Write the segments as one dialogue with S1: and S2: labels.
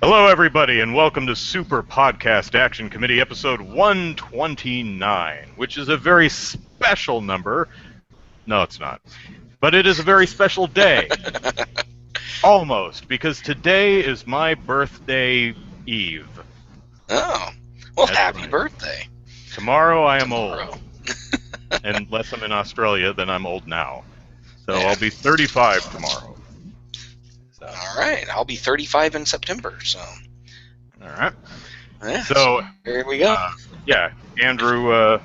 S1: Hello, everybody, and welcome to Super Podcast Action Committee episode 129, which is a very special number. No, it's not. But it is a very special day. Almost, because today is my birthday eve.
S2: Oh, well,
S1: That's
S2: happy
S1: right.
S2: Birthday.
S1: Tomorrow I am
S2: Tomorrow.
S1: old. Unless I'm in Australia, then I'm old now. So
S2: Yeah.
S1: I'll be 35 tomorrow. So,
S2: All right, I'll be 35 in September, so.
S1: all right.
S2: Yeah,
S1: So,
S2: here we go.
S1: yeah, Andrew,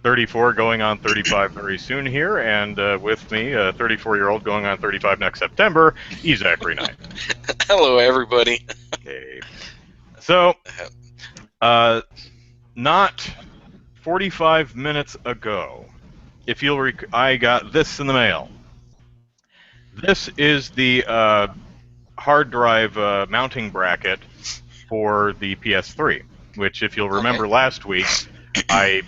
S1: 34 going on 35 very soon here, and with me, 34-year-old going on 35 next September, Zachary Knight.
S2: Hello, everybody.
S1: Okay. So, not 45 minutes ago, if you'll I got this in the mail. This is the hard drive mounting bracket for the PS3, which, if you'll remember last week, I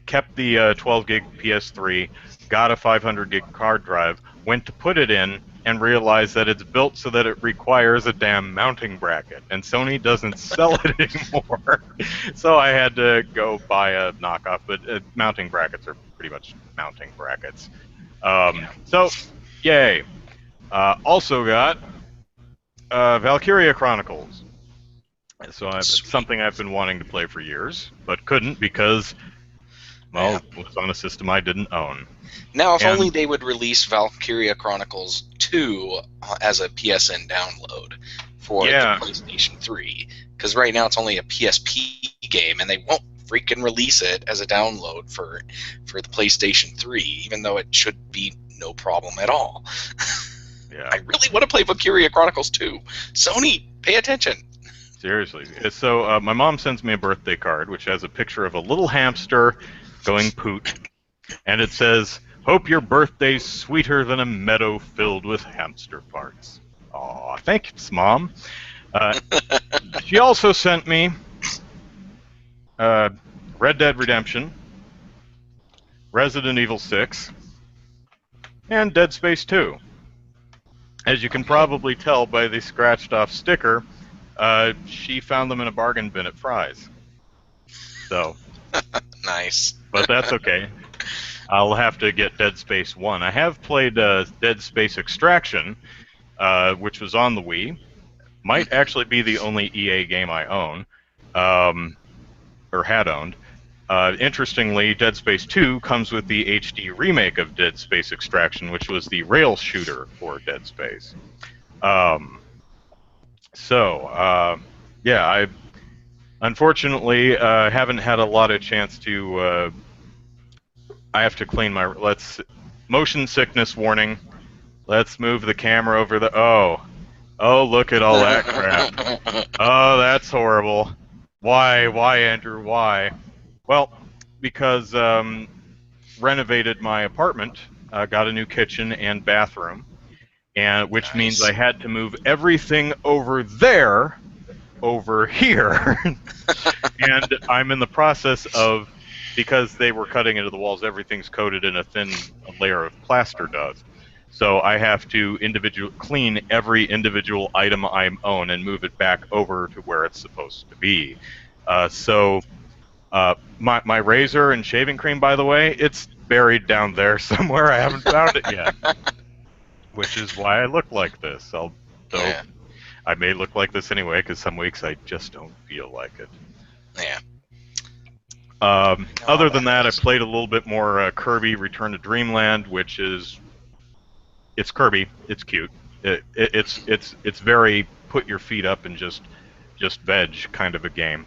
S1: kept the 12 gig PS3, got a 500 gig hard drive, went to put it in, and realized that it's built so that it requires a damn mounting bracket, and Sony doesn't sell it anymore. So I had to go buy a knockoff, but mounting brackets are pretty much mounting brackets. So, yay. Also got Valkyria Chronicles. So it's something I've been wanting to play for years, but couldn't because, well, it was on a system I didn't own.
S2: Now, if only they would release Valkyria Chronicles 2 as a PSN download for the PlayStation 3. Because right now it's only a PSP game, and they won't freaking release it as a download for the PlayStation 3, even though it should be no problem at all.
S1: Yeah.
S2: I really want to play Valkyria Chronicles 2. Sony, pay attention.
S1: Seriously. So my mom sends me a birthday card, which has a picture of a little hamster going poot, and it says, "Hope your birthday's sweeter than a meadow filled with hamster parts." Aw, thanks, Mom. She also sent me Red Dead Redemption, Resident Evil 6, and Dead Space 2. As you can probably tell by the scratched-off sticker, she found them in a bargain bin at Fry's. So.
S2: Nice.
S1: But that's okay. I'll have to get Dead Space 1. I have played Dead Space Extraction, which was on the Wii. Might actually be the only EA game I own, or had owned. Interestingly, Dead Space 2 comes with the HD remake of Dead Space Extraction, which was the rail shooter for Dead Space. Yeah, I unfortunately haven't had a lot of chance to... I have to clean my... Motion sickness warning. Let's move the camera over the... Oh, look at all that crap. Oh, that's horrible. Why, Andrew, why? Well, because renovated my apartment, got a new kitchen and bathroom, and which means I had to move everything over there, over here, and I'm in the process of, because they were cutting into the walls, everything's coated in a thin layer of plaster dust. So I have to clean every individual item I own and move it back over to where it's supposed to be. My razor and shaving cream, by the way, it's buried down there somewhere. I haven't found it yet, which is why I look like this. I may look like this anyway, because some weeks I just don't feel like it.
S2: Yeah.
S1: Other than that, I played a little bit more Kirby Return to Dreamland, which is... It's Kirby. It's cute. It's very put your feet up and just veg kind of a game.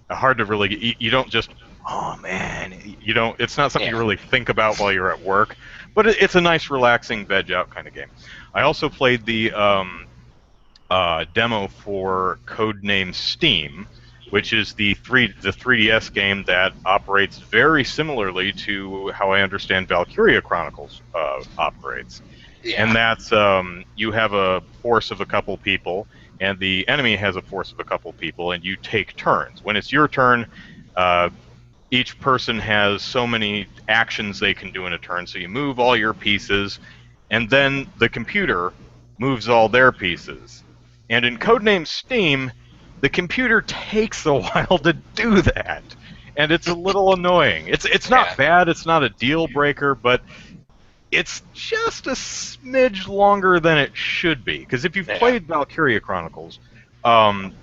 S1: Hard to really... You don't just... Oh, man. You don't... It's not something you really think about while you're at work, but it's a nice, relaxing, veg out kind of game. I also played the demo for Codename Steam, which is the 3DS game that operates very similarly to how I understand Valkyria Chronicles operates. Yeah. And that's, you have a force of a couple people, and the enemy has a force of a couple people, and you take turns. When it's your turn, each person has so many actions they can do in a turn, so you move all your pieces, and then the computer moves all their pieces. And in Codename Steam, the computer takes a while to do that, and it's a little annoying. It's not
S2: Yeah.
S1: bad, it's not a deal breaker, but it's just a smidge longer than it should be. Because if you've
S2: Yeah.
S1: played Valkyria Chronicles, um,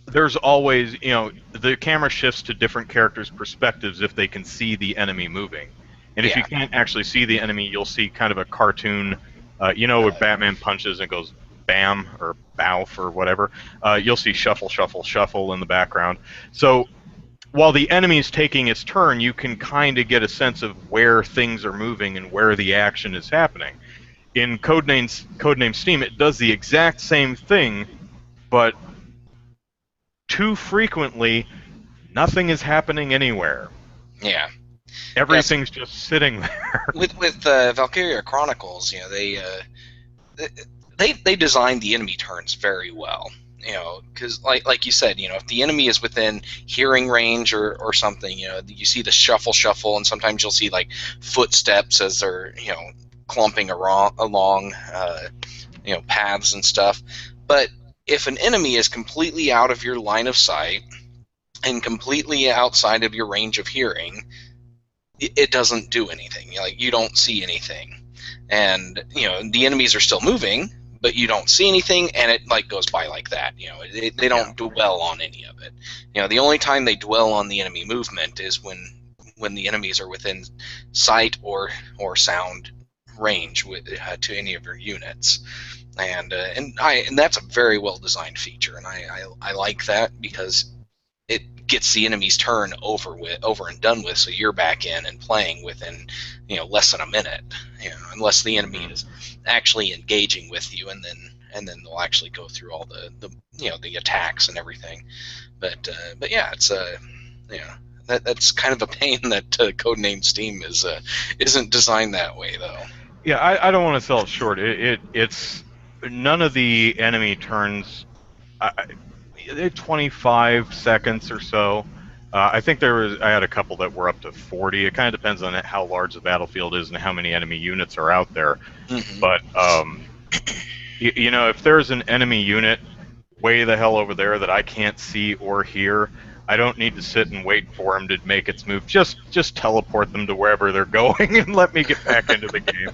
S1: there's always, the camera shifts to different characters' perspectives if they can see the enemy moving. And if you
S2: Yeah.
S1: can't actually see the enemy, you'll see kind of a cartoon, where Batman punches and goes bam or bowf or whatever. You'll see shuffle, shuffle, shuffle in the background. So while the enemy's taking its turn, you can kind of get a sense of where things are moving and where the action is happening. In Codename Steam, it does the exact same thing, but too frequently, nothing is happening anywhere.
S2: Yeah.
S1: Everything's just sitting there.
S2: With Valkyria Chronicles, they designed the enemy turns very well. Because like you said, if the enemy is within hearing range or something, you see the shuffle, and sometimes you'll see like footsteps as they're clumping along paths and stuff. But if an enemy is completely out of your line of sight and completely outside of your range of hearing, it doesn't do anything. You don't see anything, and the enemies are still moving, but you don't see anything, and it goes by like that. They don't dwell on any of it. The only time they dwell on the enemy movement is when the enemies are within sight or sound range to any of your units. And that's a very well designed feature, and I like that because it gets the enemy's turn over and done with, so you're back in and playing within less than a minute, unless the enemy is actually engaging with you, and then they'll actually go through all the attacks and everything. But yeah, it's that's kind of a pain that Codename Steam isn't designed that way, though.
S1: Yeah, I don't want to sell it short. It's none of the enemy turns. 25 seconds or so. I think I had a couple that were up to 40. It kind of depends on how large the battlefield is and how many enemy units are out there.
S2: Mm-hmm.
S1: But if there's an enemy unit way the hell over there that I can't see or hear, I don't need to sit and wait for them to make its move. Just teleport them to wherever they're going and let me get back into the game.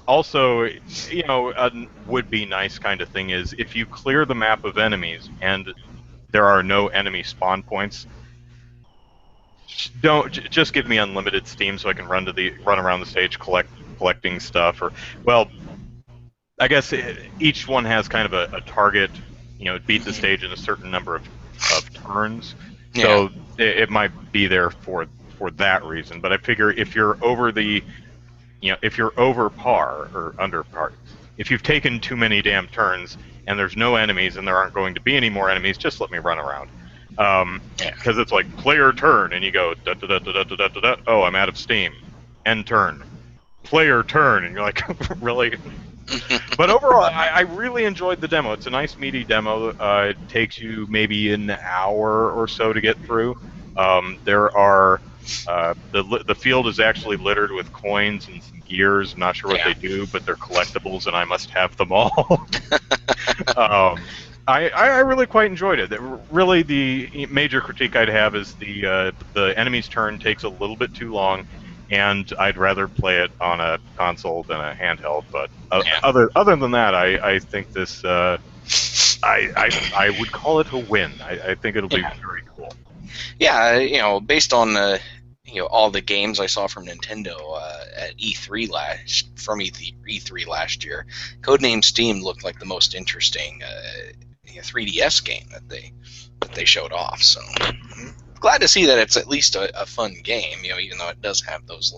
S1: Also, a would-be nice kind of thing is if you clear the map of enemies and there are no enemy spawn points, just give me unlimited Steam so I can run around the stage collecting stuff. Or, well, I guess each one has kind of a target. Beat the stage in a certain number of turns, so it might be there for that reason. But I figure if you're over if you're over par or under par, if you've taken too many damn turns and there's no enemies and there aren't going to be any more enemies, just let me run around. Because it's like player turn and you go da da da da da da da da. Oh, I'm out of steam. End turn. Player turn, and you're like, really? But overall, I really enjoyed the demo. It's a nice meaty demo. It takes you maybe an hour or so to get through. There are the field is actually littered with coins and some gears. I'm not sure what they do, but they're collectibles, and I must have them all. I really quite enjoyed it. Really, the major critique I'd have is the enemy's turn takes a little bit too long, and I'd rather play it on a console than a handheld. But other than that, I think this I would call it a win. I think it'll be very cool.
S2: Yeah, based on all the games I saw from Nintendo at E3 last year, Codename Steam looked like the most interesting 3DS game that they showed off. So I'm glad to see that it's at least a fun game, even though it does have those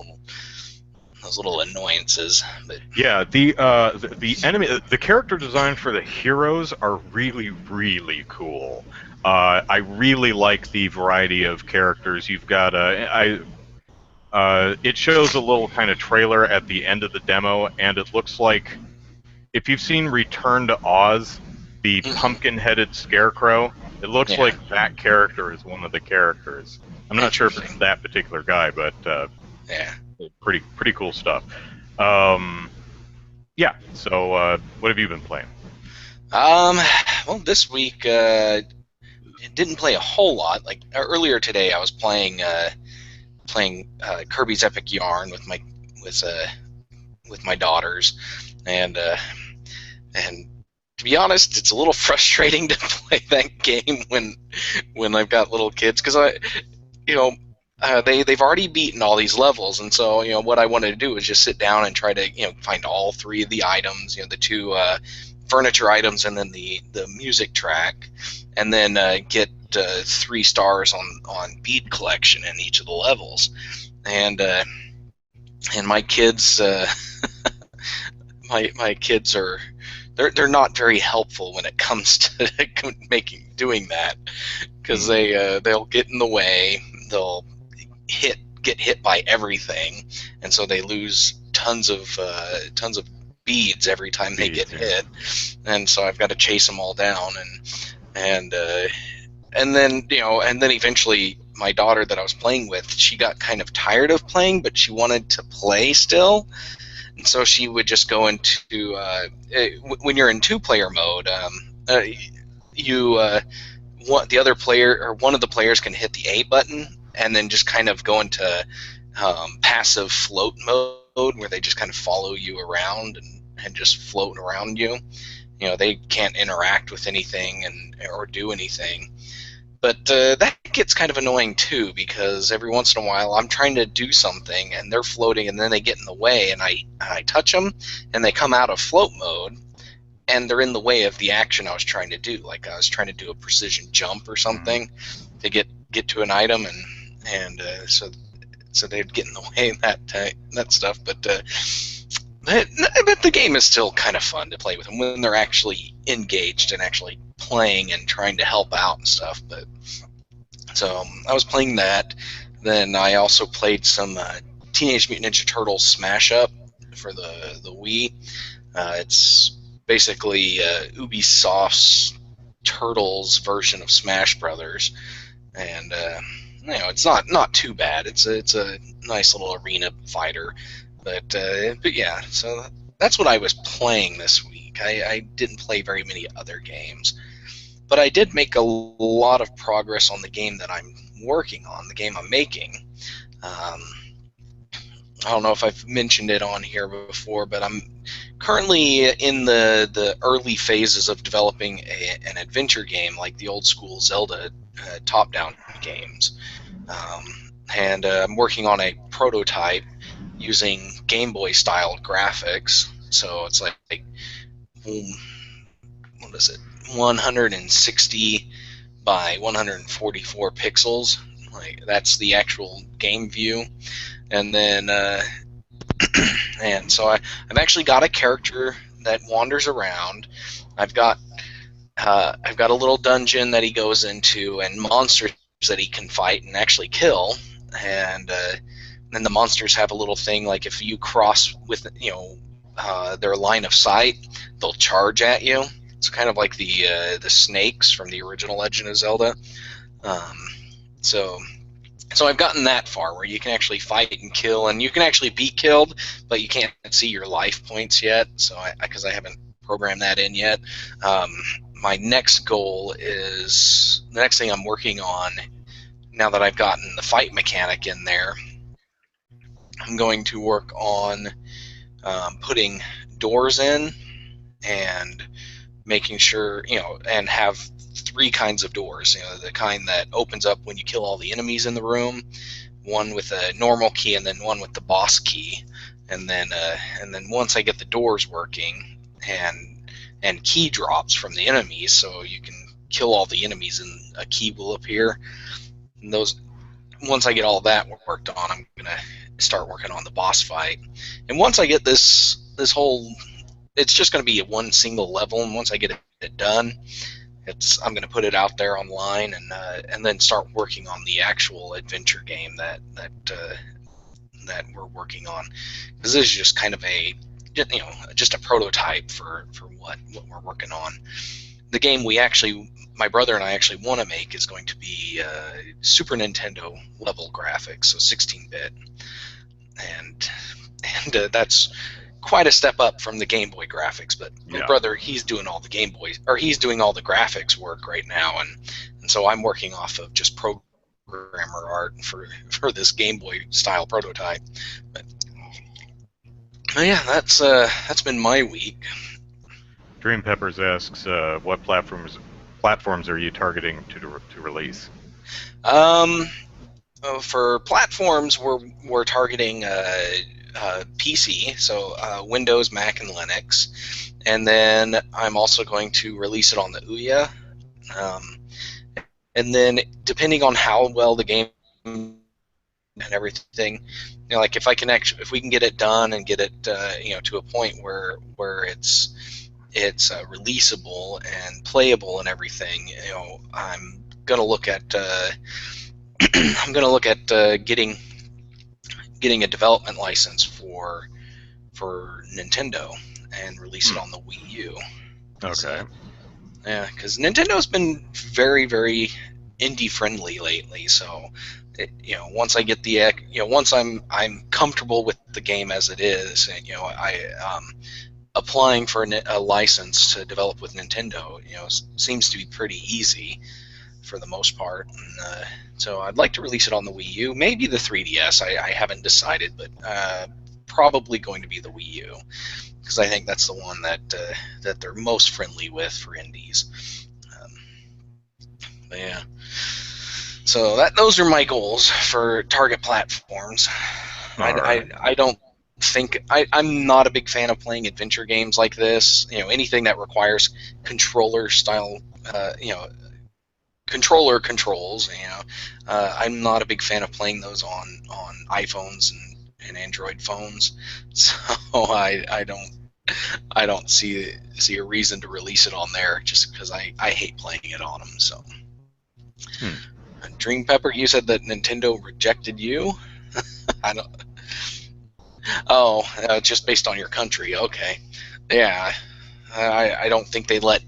S2: little annoyances. But
S1: yeah, the character design for the heroes are really, really cool. I really like the variety of characters. You've got it shows a little kind of trailer at the end of the demo, and it looks like if you've seen Return to Oz, the pumpkin-headed scarecrow, it looks like that character is one of the characters. I'm not sure if it's that particular guy, but pretty cool stuff. Yeah. So, what have you been playing?
S2: Well, this week didn't play a whole lot. Like earlier today, I was playing Kirby's Epic Yarn with uh, with my daughters, and and to be honest, it's a little frustrating to play that game when I've got little kids, because you know, they've already beaten all these levels, and so what I wanted to do was just sit down and try to find all three of the items, the two furniture items, and then the music track, and then get 3 stars on bead collection in each of the levels, and my kids my kids are they're not very helpful when it comes to doing that, because they'll get in the way, they'll get hit by everything, and so they lose tons of beads every time they get hit, and so I've got to chase them all down, and then eventually my daughter that I was playing with, she got kind of tired of playing, but she wanted to play still, and so she would just go into when you're in 2-player mode, the other player, or one of the players, can hit the A button and then just kind of go into passive float mode, where they just kind of follow you around and just float around you. They can't interact with anything or do anything. But that gets kind of annoying too, because every once in a while I'm trying to do something and they're floating, and then they get in the way, and I touch them and they come out of float mode, and they're in the way of the action I was trying to do. Like I was trying to do a precision jump or something to get to an item, and so they'd get in the way of that stuff. But the game is still kind of fun to play with them when they're actually engaged and actually playing and trying to help out and stuff. But so I was playing that. Then I also played some Teenage Mutant Ninja Turtles Smash Up for the Wii. It's basically Ubisoft's Turtles version of Smash Brothers, and it's not too bad. It's a nice little arena fighter, but yeah. So that's what I was playing this week. I didn't play very many other games, but I did make a lot of progress on the game that I'm working on, the game I'm making. I don't know if I've mentioned it on here before, but I'm currently in the early phases of developing an adventure game, like the old school Zelda top-down games. And I'm working on a prototype using Game Boy styled graphics. So it's like what is it, 160 by 144 pixels. Like that's the actual game view. And then and so I've actually got a character that wanders around. I've got a little dungeon that he goes into, and monsters that he can fight and actually kill. And then the monsters have a little thing, like if you cross with their line of sight, they'll charge at you. It's kind of like the snakes from the original Legend of Zelda. So I've gotten that far, where you can actually fight and kill, and you can actually be killed, but you can't see your life points yet. So because I haven't programmed that in yet. My next goal is, the next thing I'm working on, now that I've gotten the fight mechanic in there, I'm going to work on putting doors in and making sure, and have 3 kinds of doors. The kind that opens up when you kill all the enemies in the room, one with a normal key, and then one with the boss key. And then once I get the doors working, and key drops from the enemies, so you can kill all the enemies and a key will appear. And once I get all that worked on, I'm gonna start working on the boss fight. And once I get this whole, it's just gonna be one single level. And once I get it done, I'm gonna put it out there online, and then start working on the actual adventure game that we're working on. Because this is just kind of just a prototype for what we're working on. The game my brother and I actually want to make is going to be Super Nintendo level graphics, so 16-bit, and that's quite a step up from the Game Boy graphics. But my
S1: Yeah.
S2: brother, he's doing all the he's doing all the graphics work right now, and so I'm working off of just programmer art for this Game Boy style prototype. But yeah, that's been my week.
S1: Dream Peppers asks, what platforms are you targeting to release?
S2: For platforms, we're targeting PC, so Windows, Mac, and Linux, and then I'm also going to release it on the Ouya, and then depending on how well the game and everything, like if we can get it done and get it to a point where it's releasable and playable and everything, I'm gonna look at getting a development license for Nintendo and release it on the Wii U.
S1: Okay.
S2: So, yeah, because Nintendo's been very, very indie friendly lately. So, once I get once I'm comfortable with the game as it is, and applying for a license to develop with Nintendo, seems to be pretty easy for the most part. And, so I'd like to release it on the Wii U, maybe the 3DS. I haven't decided, but probably going to be the Wii U, because I think that's the one that they're most friendly with for indies. But yeah, so those are my goals for target platforms. I don't think I'm not a big fan of playing adventure games like this. Anything that requires controller style, controller controls. I'm not a big fan of playing those on iPhones and Android phones. So I don't see a reason to release it on there, just because I hate playing it on them. So, Dream Pepper, you said that Nintendo rejected you. I don't. Oh, just based on your country. Okay, yeah. I don't think they let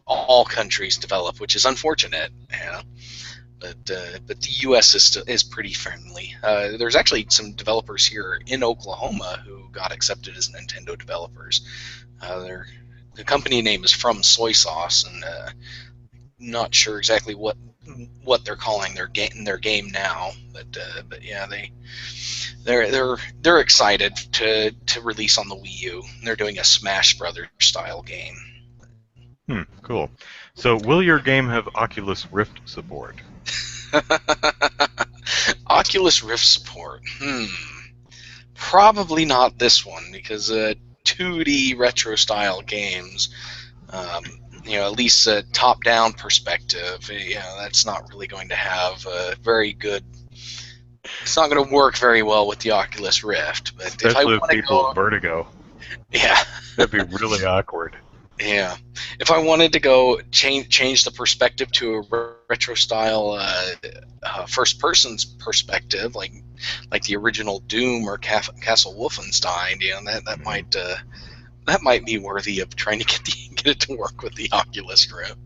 S2: all countries develop, which is unfortunate. Yeah. But the U.S. is pretty friendly. There's actually some developers here in Oklahoma who got accepted as Nintendo developers. The company name is From Soy Sauce, and not sure exactly what they're calling their game now. But yeah, they're excited to release on the Wii U. They're doing a Smash Brothers style game.
S1: Cool. So, will your game have Oculus Rift support?
S2: Oculus Rift support. Probably not this one, because 2D retro style games, at least a top-down perspective, that's not really going to have a very good. It's not going to work very well with the Oculus Rift. But
S1: especially
S2: if I want to
S1: people
S2: go,
S1: with vertigo.
S2: Yeah,
S1: that'd be really awkward.
S2: Yeah, if I wanted to go change the perspective to a retro style first person's perspective, like the original Doom or Castle Wolfenstein, that might be worthy of trying to get it to work with the Oculus Rift.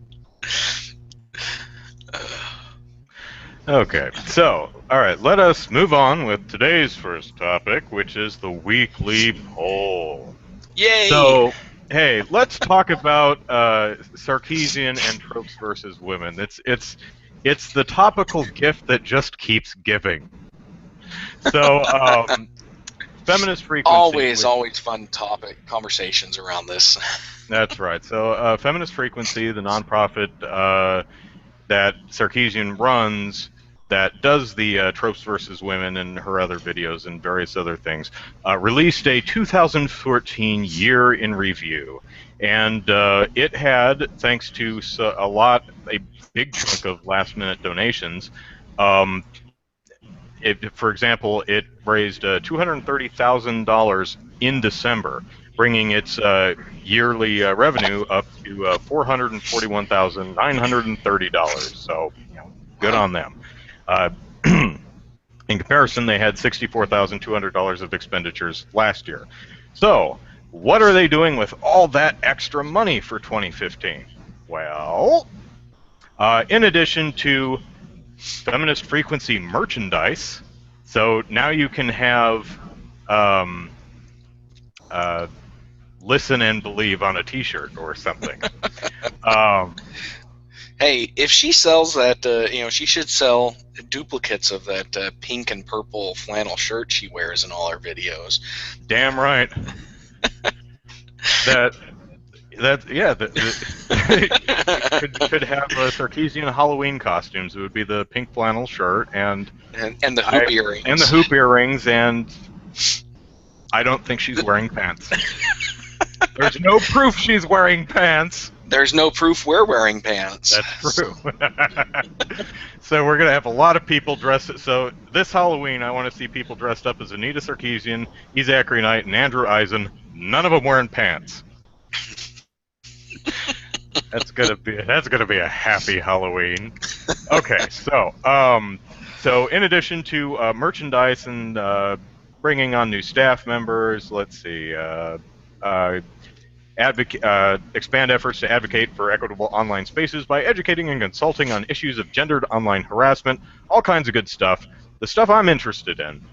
S1: Okay, so all right, let us move on with today's first topic, which is the weekly poll.
S2: Yay!
S1: So, hey, let's talk about Sarkeesian and tropes versus women. It's the topical gift that just keeps giving. So, Feminist Frequency.
S2: Always fun topic conversations around this.
S1: That's right. So, Feminist Frequency, the nonprofit that Sarkeesian runs, that does the tropes versus women and her other videos and various other things, released a 2014 year in review, and it had, thanks to a big chunk of last-minute donations. For example, it raised $230,000 in December, bringing its yearly revenue up to $441,930. So, good on them. In comparison, they had $64,200 of expenditures last year. So, what are they doing with all that extra money for 2015? Well, in addition to Feminist Frequency merchandise, so now you can have "Listen and believe" on a T-shirt or something. Um,
S2: Hey, if she sells that, she should sell duplicates of that pink and purple flannel shirt she wears in all her videos.
S1: damn right. That yeah. Could have Sarkeesian Halloween costumes. It would be the pink flannel shirt and
S2: and the hoop earrings.
S1: And the hoop earrings, and I don't think she's wearing pants. There's no proof she's wearing pants.
S2: There's no proof we're wearing pants.
S1: That's true. So we're gonna have a lot of people dressed. So this Halloween, I want to see people dressed up as Anita Sarkeesian, E. Zachary Knight, and Andrew Eisen. None of them wearing pants. That's gonna be a happy Halloween. Okay, so in addition to merchandise and bringing on new staff members, let's see, expand efforts to advocate for equitable online spaces by educating and consulting on issues of gendered online harassment, all kinds of good stuff. The stuff I'm interested in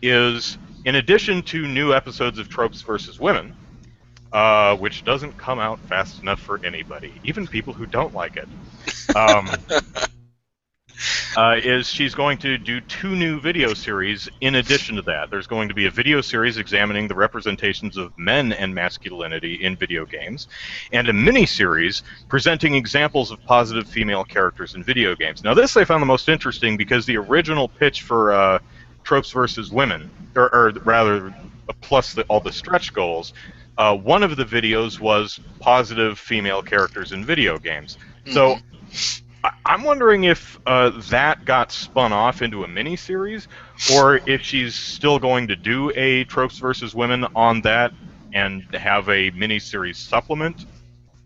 S1: is, in addition to new episodes of Tropes versus Women, which doesn't come out fast enough for anybody, even people who don't like it. Is she's going to do 2 new video series in addition to that. There's going to be a video series examining the representations of men and masculinity in video games, and a mini-series presenting examples of positive female characters in video games. Now this I found the most interesting because the original pitch for Tropes versus Women, or rather, plus all the stretch goals, one of the videos was positive female characters in video games. So I'm wondering if that got spun off into a mini-series, or if she's still going to do a Tropes versus Women on that and have a mini-series supplement.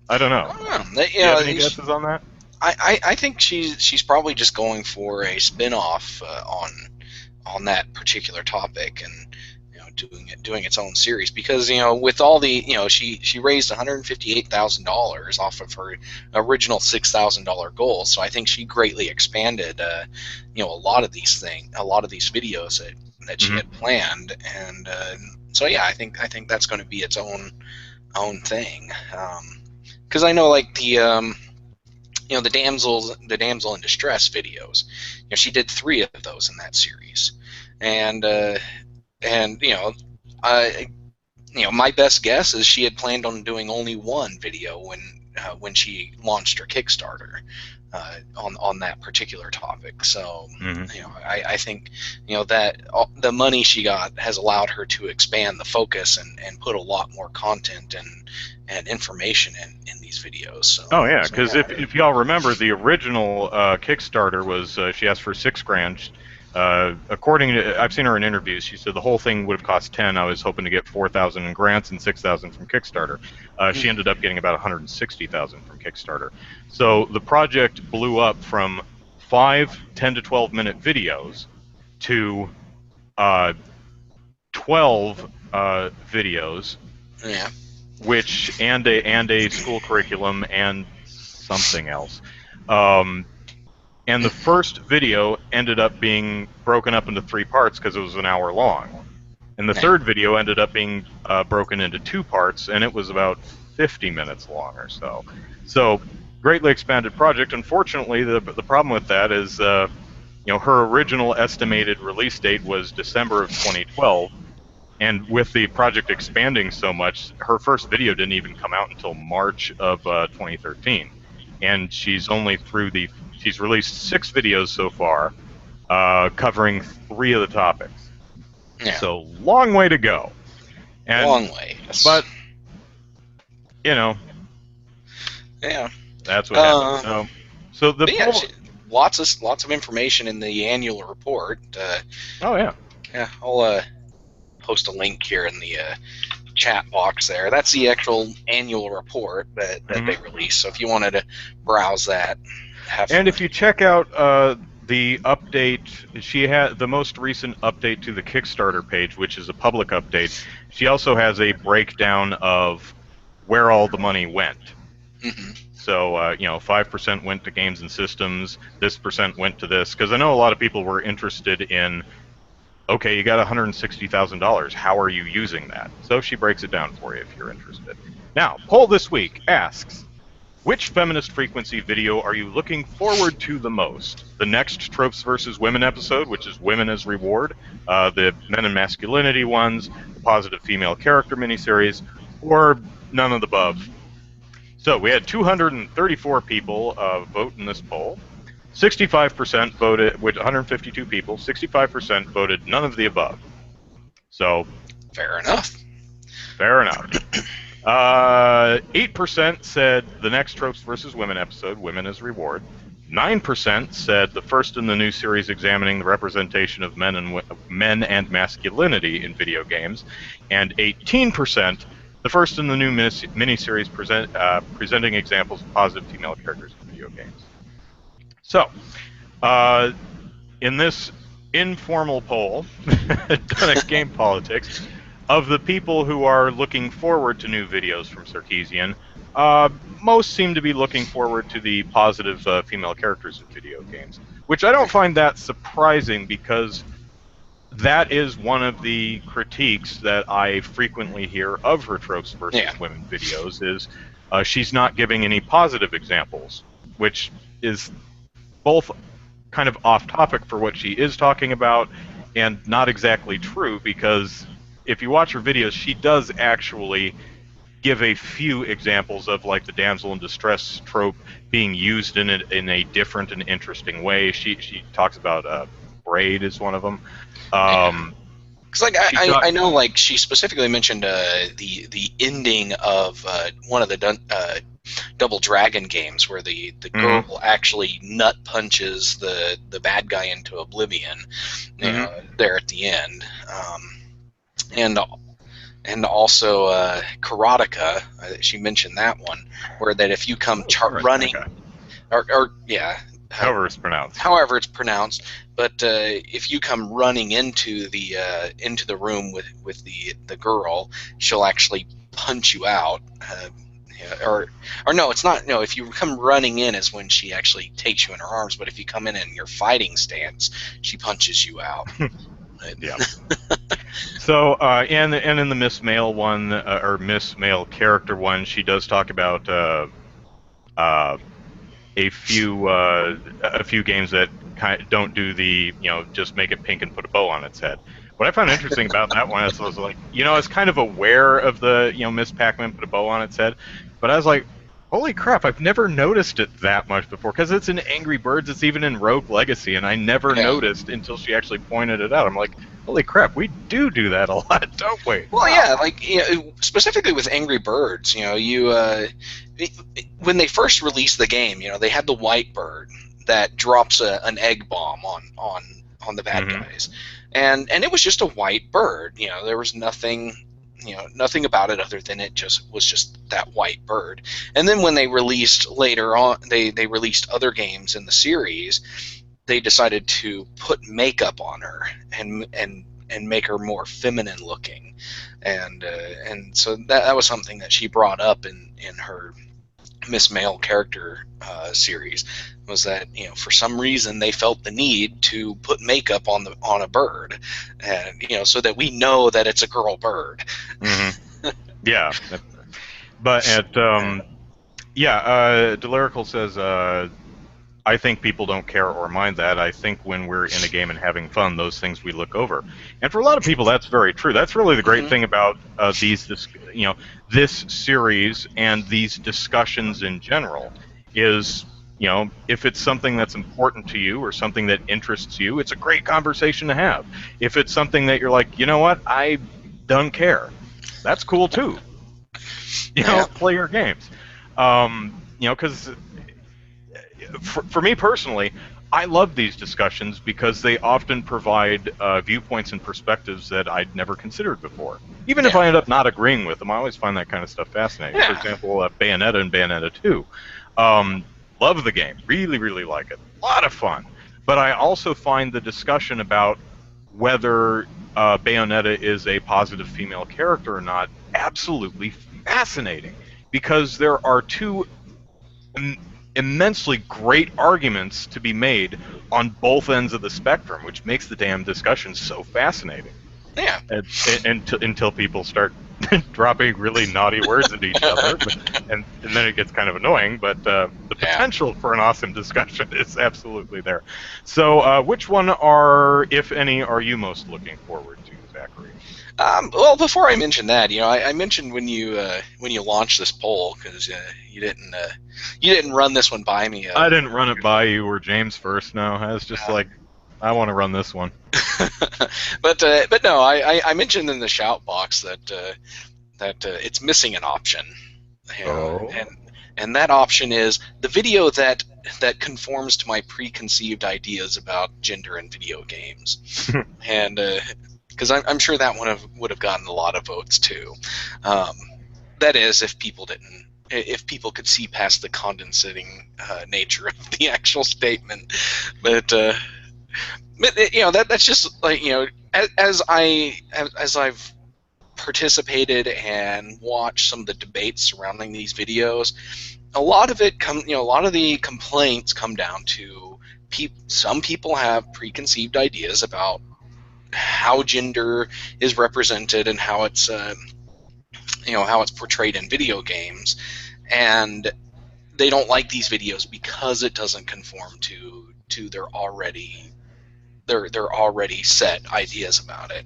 S1: I don't know. Do you have any guesses on that?
S2: I think she's probably just going for a spin-off on that particular topic, and doing its own series, because with all the she raised $158,000 off of her original $6,000 goal, so I think she greatly expanded a lot of these videos that she had planned, and so yeah, I think that's going to be its own thing, because I know like the damsel in distress videos, she did 3 of those in that series, and my best guess is she had planned on doing only 1 video when she launched her Kickstarter on that particular topic. So I think that the money she got has allowed her to expand the focus and put a lot more content and information in these videos. So,
S1: because if y'all remember, the original Kickstarter was she asked for $6,000. According to, I've seen her in interviews, she said the whole thing would have cost 10. I was hoping to get 4,000 in grants and 6,000 from Kickstarter. She ended up getting about 160,000 from Kickstarter. So the project blew up from 5 10 to 12 minute videos to 12 videos, which and a school curriculum and something else. And the first video ended up being broken up into 3 parts because it was an hour long. And the third video ended up being broken into 2 parts, and it was about 50 minutes long or so. So, greatly expanded project. Unfortunately, the problem with that is, her original estimated release date was December of 2012. And with the project expanding so much, her first video didn't even come out until March of 2013. And she's released 6 videos so far, covering 3 of the topics.
S2: Yeah.
S1: So, long way to go.
S2: Long way.
S1: But,
S2: yeah,
S1: that's what happened. So
S2: lots of information in the annual report.
S1: Yeah,
S2: I'll post a link here in the chat box there. That's the actual annual report that they release. So if you wanted to browse that,
S1: and if you check out the update, she had the most recent update to the Kickstarter page, which is a public update. She also has a breakdown of where all the money went. So 5% went to games and systems. This percent went to this, because I know a lot of people were interested in Okay, you got $160,000. How are you using that? So she breaks it down for you if you're interested. Now, poll this week asks, which Feminist Frequency video are you looking forward to the most? The next Tropes versus Women episode, which is Women as Reward, the Men and Masculinity ones, the Positive Female Character miniseries, or none of the above? So we had 234 people vote in this poll. 65% voted, with 152 people, 65% voted none of the above. So,
S2: Fair enough.
S1: fair enough. 8% said the next Tropes versus Women episode, Women as Reward. 9% said the first in the new series examining the representation of men and masculinity in video games, and 18% the first in the new miniseries presenting examples of positive female characters in video games. So, in this informal poll done at Game Politics, of the people who are looking forward to new videos from Sarkeesian, most seem to be looking forward to the positive female characters in video games, which I don't find that surprising because that is one of the critiques that I frequently hear of her Tropes versus Women videos is she's not giving any positive examples, which is both kind of off topic for what she is talking about and not exactly true, because if you watch her videos, she does actually give a few examples of like the damsel in distress trope being used in a different and interesting way. She talks about braid is one of them.
S2: Because like I know like she specifically mentioned the ending of one of the Double Dragon games where the girl actually nut punches the bad guy into oblivion, you know, there at the end, and also Karateka, she mentioned that one where that if you come running, or
S1: however it's pronounced.
S2: However it's pronounced, but if you come running into the room with the girl, she'll actually punch you out. Or no, it's not. No, if you come running in is when she actually takes you in her arms. But if you come in your fighting stance, she punches you out.
S1: Yeah. So, and in the Miss Male one, or Miss Male character one, she does talk about a few games that kind of don't do the, you know, just make it pink and put a bow on its head. What I found interesting about that one is I was like, you know, I was kind of aware of the, you know, Miss Pac-Man put a bow on its head, but I was like, holy crap, I've never noticed it that much before, because it's in Angry Birds, it's even in Rogue Legacy, and I never noticed until she actually pointed it out. I'm like, holy crap, we do that a lot, don't we?
S2: Well, yeah, like, you know, specifically with Angry Birds, you know, when they first released the game, you know, they had the white bird that drops an egg bomb on the bad guys, and it was just a white bird. You know, there was nothing. You know, nothing about it other than it was just that white bird. And then when they released later on, they released other games in the series, they decided to put makeup on her and make her more feminine looking, and so that was something that she brought up in her Miss Male character series, was that, you know, for some reason they felt the need to put makeup on a bird, and, you know, so that we know that it's a girl bird.
S1: Yeah, but at Delirical says, I think people don't care or mind that. I think when we're in a game and having fun, those things we look over. And for a lot of people, that's very true. That's really the great thing about this series and these discussions in general is, you know, if it's something that's important to you or something that interests you, it's a great conversation to have. If it's something that you're like, you know what, I don't care, that's cool too. You know, play your games. You know, because for me personally, I love these discussions because they often provide viewpoints and perspectives that I'd never considered before. Even if I end up not agreeing with them, I always find that kind of stuff fascinating. For example, Bayonetta and Bayonetta 2. Love the game. Really, really like it. A lot of fun. But I also find the discussion about whether Bayonetta is a positive female character or not absolutely fascinating. Because there are two immensely great arguments to be made on both ends of the spectrum, which makes the damn discussion so fascinating.
S2: Yeah.
S1: Until people start dropping really naughty words at each other, and then it gets kind of annoying. But the potential for an awesome discussion is absolutely there. So, which one if any, are you most looking forward to, Zachary?
S2: Well, before I mention that, I mentioned when you launched this poll, because you didn't run this one by me.
S1: I didn't run it by you or James first. No, I was just like, I want to run this one.
S2: but no, I mentioned in the shout box that it's missing an option, and that option is the video that conforms to my preconceived ideas about gender in video games, and because I'm sure that one would have gotten a lot of votes too. That is, if people could see past the condescending nature of the actual statement, but that's just like, as I've participated and watched some of the debates surrounding these videos, a lot of the complaints come down to some people have preconceived ideas about how gender is represented and how it's portrayed in video games, and they don't like these videos because it doesn't conform to their already set ideas about it,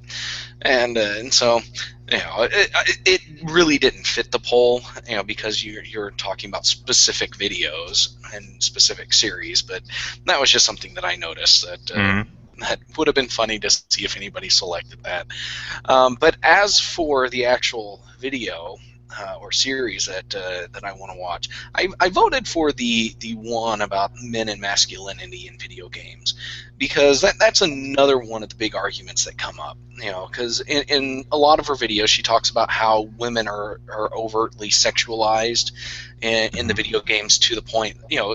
S2: and so it really didn't fit the poll, because you're talking about specific videos and specific series, but that was just something that I noticed that that would have been funny to see if anybody selected that. But as for the actual video or series that I want to watch, I voted for the one about men and masculinity in video games, because that's another one of the big arguments that come up. Because in a lot of her videos, she talks about how women are overtly sexualized in the video games, to the point they're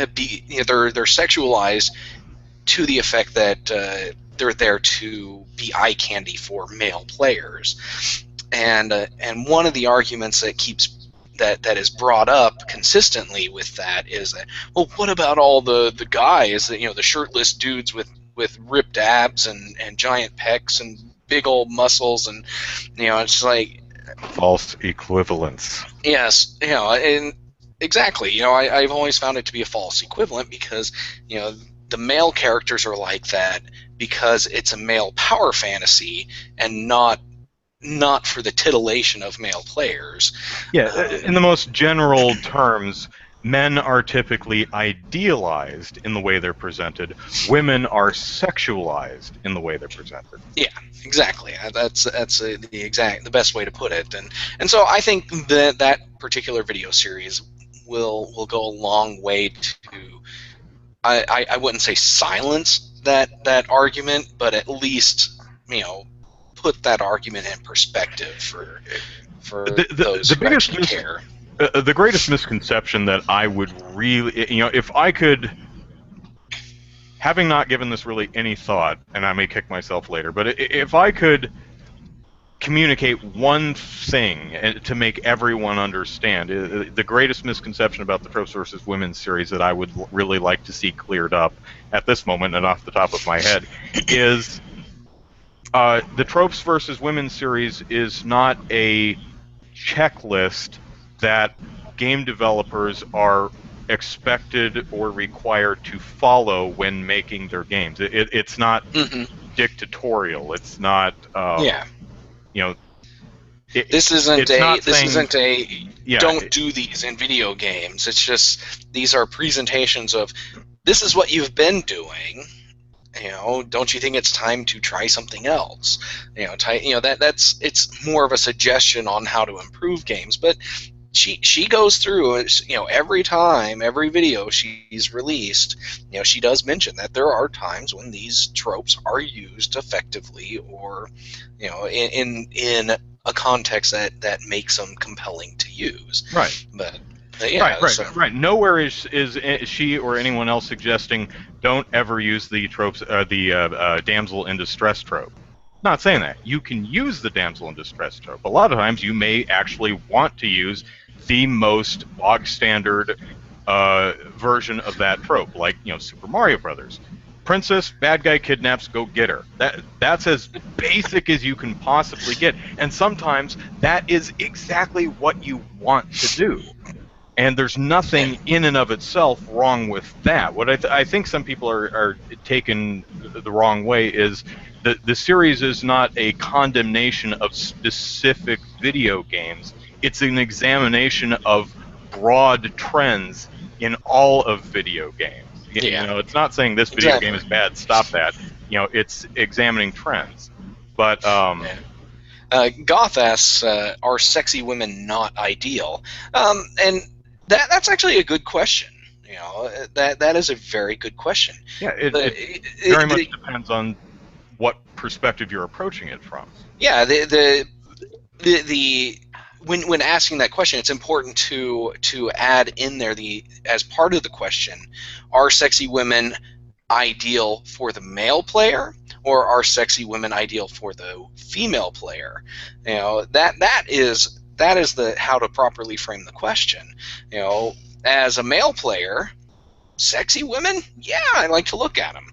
S2: sexualized to the effect that they're there to be eye candy for male players, and one of the arguments that is brought up consistently with that is that, well, what about all the guys, that the shirtless dudes with ripped abs and giant pecs and big old muscles, and it's like
S1: false equivalence.
S2: Yes, and exactly. I've always found it to be a false equivalent, because the male characters are like that because it's a male power fantasy and not for the titillation of male players.
S1: Yeah, in the most general terms, men are typically idealized in the way they're presented. Women are sexualized in the way they're presented.
S2: Yeah, exactly. That's the best way to put it. And so I think that particular video series will go a long way to, I wouldn't say silence that argument, but at least put that argument in perspective for those who actually care.
S1: The greatest misconception that I would really, if I could, having not given this really any thought, and I may kick myself later, but if I could communicate one thing to make everyone understand, the greatest misconception about the Tropes versus Women series that I would really like to see cleared up at this moment and off the top of my head is the Tropes versus Women series is not a checklist that game developers are expected or required to follow when making their games. It's not dictatorial. It's not
S2: this isn't a don't do these in video games. It's just, these are presentations of, this is what you've been doing. Don't you think it's time to try something else? It's more of a suggestion on how to improve games. But she goes through, every video she's released, she does mention that there are times when these tropes are used effectively, or in a context that makes them compelling to use.
S1: Right.
S2: But
S1: Right. Nowhere is she or anyone else suggesting don't ever use the tropes, the damsel in distress trope. Not saying that. You can use the damsel in distress trope. A lot of times you may actually want to use the most bog standard version of that trope, like Super Mario Brothers. Princess, bad guy kidnaps, go get her. That's as basic as you can possibly get, and sometimes that is exactly what you want to do. And there's nothing in and of itself wrong with that. What I think some people are taken the wrong way is the series is not a condemnation of specific video games. It's an examination of broad trends in all of video games.
S2: Yeah.
S1: It's not saying this video game is bad, stop that. It's examining trends. But
S2: Goth asks, are sexy women not ideal? And that's actually a good question. That is a very good question.
S1: Yeah, it very much depends on what perspective you're approaching it from.
S2: Yeah, when asking that question, it's important to add in there as part of the question, are sexy women ideal for the male player, or are sexy women ideal for the female player? That is the how to properly frame the question. As a male player, sexy women, yeah, I like to look at them.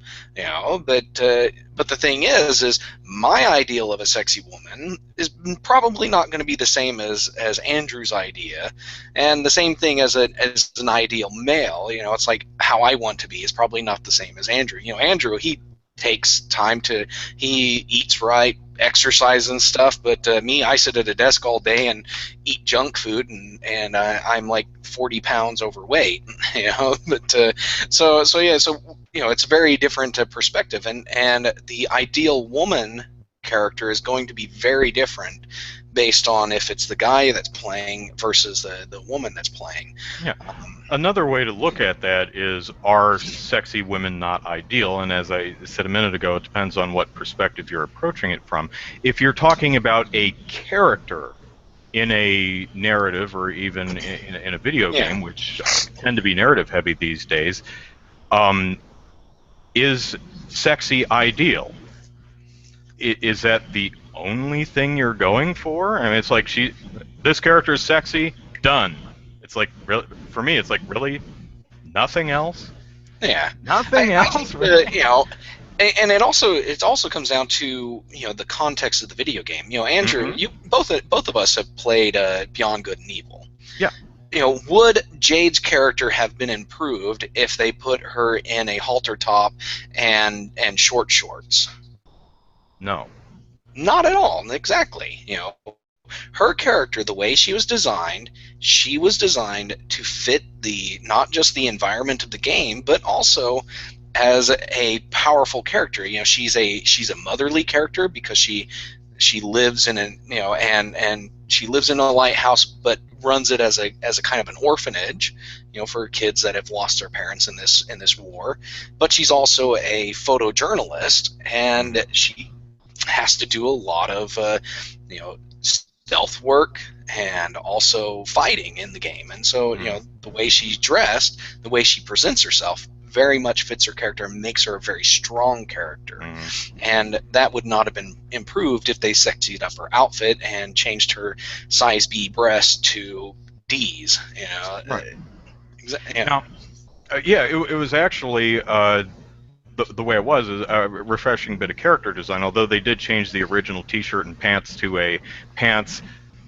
S2: But the thing is my ideal of a sexy woman is probably not going to be the same as Andrew's idea, and the same thing as an ideal male. It's like how I want to be is probably not the same as Andrew. Andrew, he takes time he eats right, exercise and stuff, but me, I sit at a desk all day and eat junk food, and I'm like 40 pounds overweight. But so it's a very different perspective, and the ideal woman character is going to be very different based on if it's the guy that's playing versus the woman that's playing.
S1: Yeah. Another way to look at that is, are sexy women not ideal? And as I said a minute ago, it depends on what perspective you're approaching it from. If you're talking about a character in a narrative, or even in a video game, which tend to be narrative heavy these days, is sexy ideal? Is that the only thing you're going for? I mean, it's like this character is sexy, done. It's like, really, for me, it's like, really, nothing else.
S2: Yeah,
S1: nothing else.
S2: And it also comes down to the context of the video game. Andrew, you both of us have played Beyond Good and Evil.
S1: Yeah.
S2: Would Jade's character have been improved if they put her in a halter top and short shorts?
S1: No.
S2: Not at all. Exactly. Her character, the way she was designed to fit not just the environment of the game, but also as a powerful character. She's a motherly character because she lives in and she lives in a lighthouse, but runs it as a kind of an orphanage, for kids that have lost their parents in this war. But she's also a photojournalist, and she has to do a lot of stealth work and also fighting in the game. And so the way she's dressed, the way she presents herself, very much fits her character and makes her a very strong character. And that would not have been improved if they sexied up her outfit and changed her size B breast to D's.
S1: Right. It was actually the way it was is a refreshing bit of character design, although they did change the original t-shirt and pants to a pants,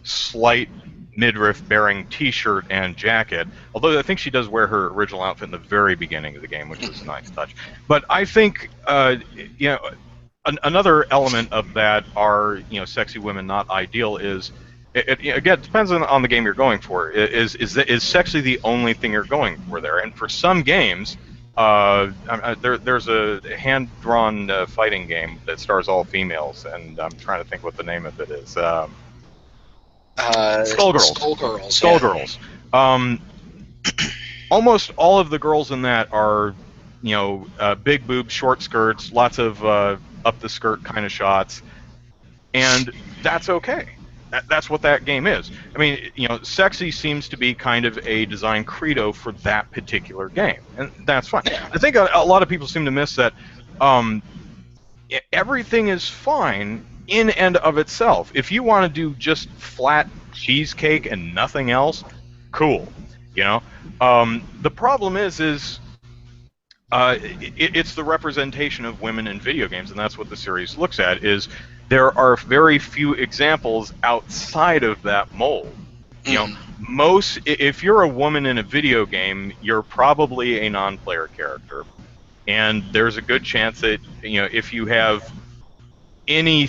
S1: slight midriff bearing t-shirt and jacket, although I think she does wear her original outfit in the very beginning of the game, which was a nice touch. But I think another element of that are sexy women not ideal is again, it depends on the game you're going for. Is sexy the only thing you're going for there? And for some games, there's a hand-drawn fighting game that stars all females, and I'm trying to think what the name of it is. Skullgirls. Skullgirls. Almost all of the girls in that are, big boobs, short skirts, lots of up the skirt kind of shots, and that's okay. That's what that game is. I mean, sexy seems to be kind of a design credo for that particular game, and that's fine. I think a lot of people seem to miss that everything is fine in and of itself. If you want to do just flat cheesecake and nothing else, cool. You know, the problem is it's the representation of women in video games, and that's what the series looks at. Is there are very few examples outside of that mold. You know,
S2: Mm-hmm.
S1: if you're a woman in a video game, you're probably a non-player character, and there's a good chance that if you have any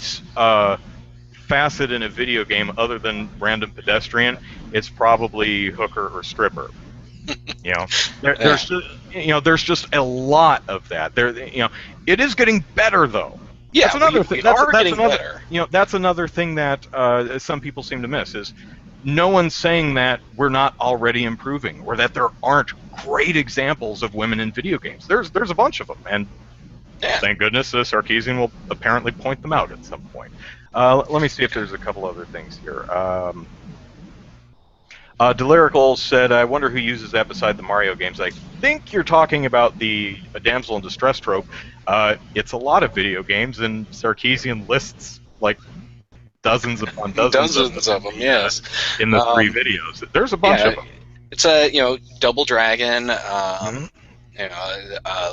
S1: facet in a video game other than random pedestrian, it's probably hooker or stripper. You know,
S2: Yeah.
S1: there's just a lot of that. It is getting better though. That's
S2: Yeah,
S1: another thing.
S2: we are
S1: That's
S2: getting
S1: another
S2: better.
S1: that's another thing that some people seem to miss is no one's saying that we're not already improving or that there aren't great examples of women in video games. There's a bunch of them, and
S2: Yeah.
S1: thank goodness Sarkeesian will apparently point them out at some point. Let me see if there's a couple other things here. Delirical said, I wonder who uses that beside the Mario games. I think you're talking about the damsel in distress trope. It's a lot of video games, and Sarkeesian lists like dozens upon dozens of
S2: Dozens of them, yes.
S1: in the three videos. There's a bunch
S2: Yeah,
S1: of them.
S2: it's a Double Dragon.
S1: Mm-hmm.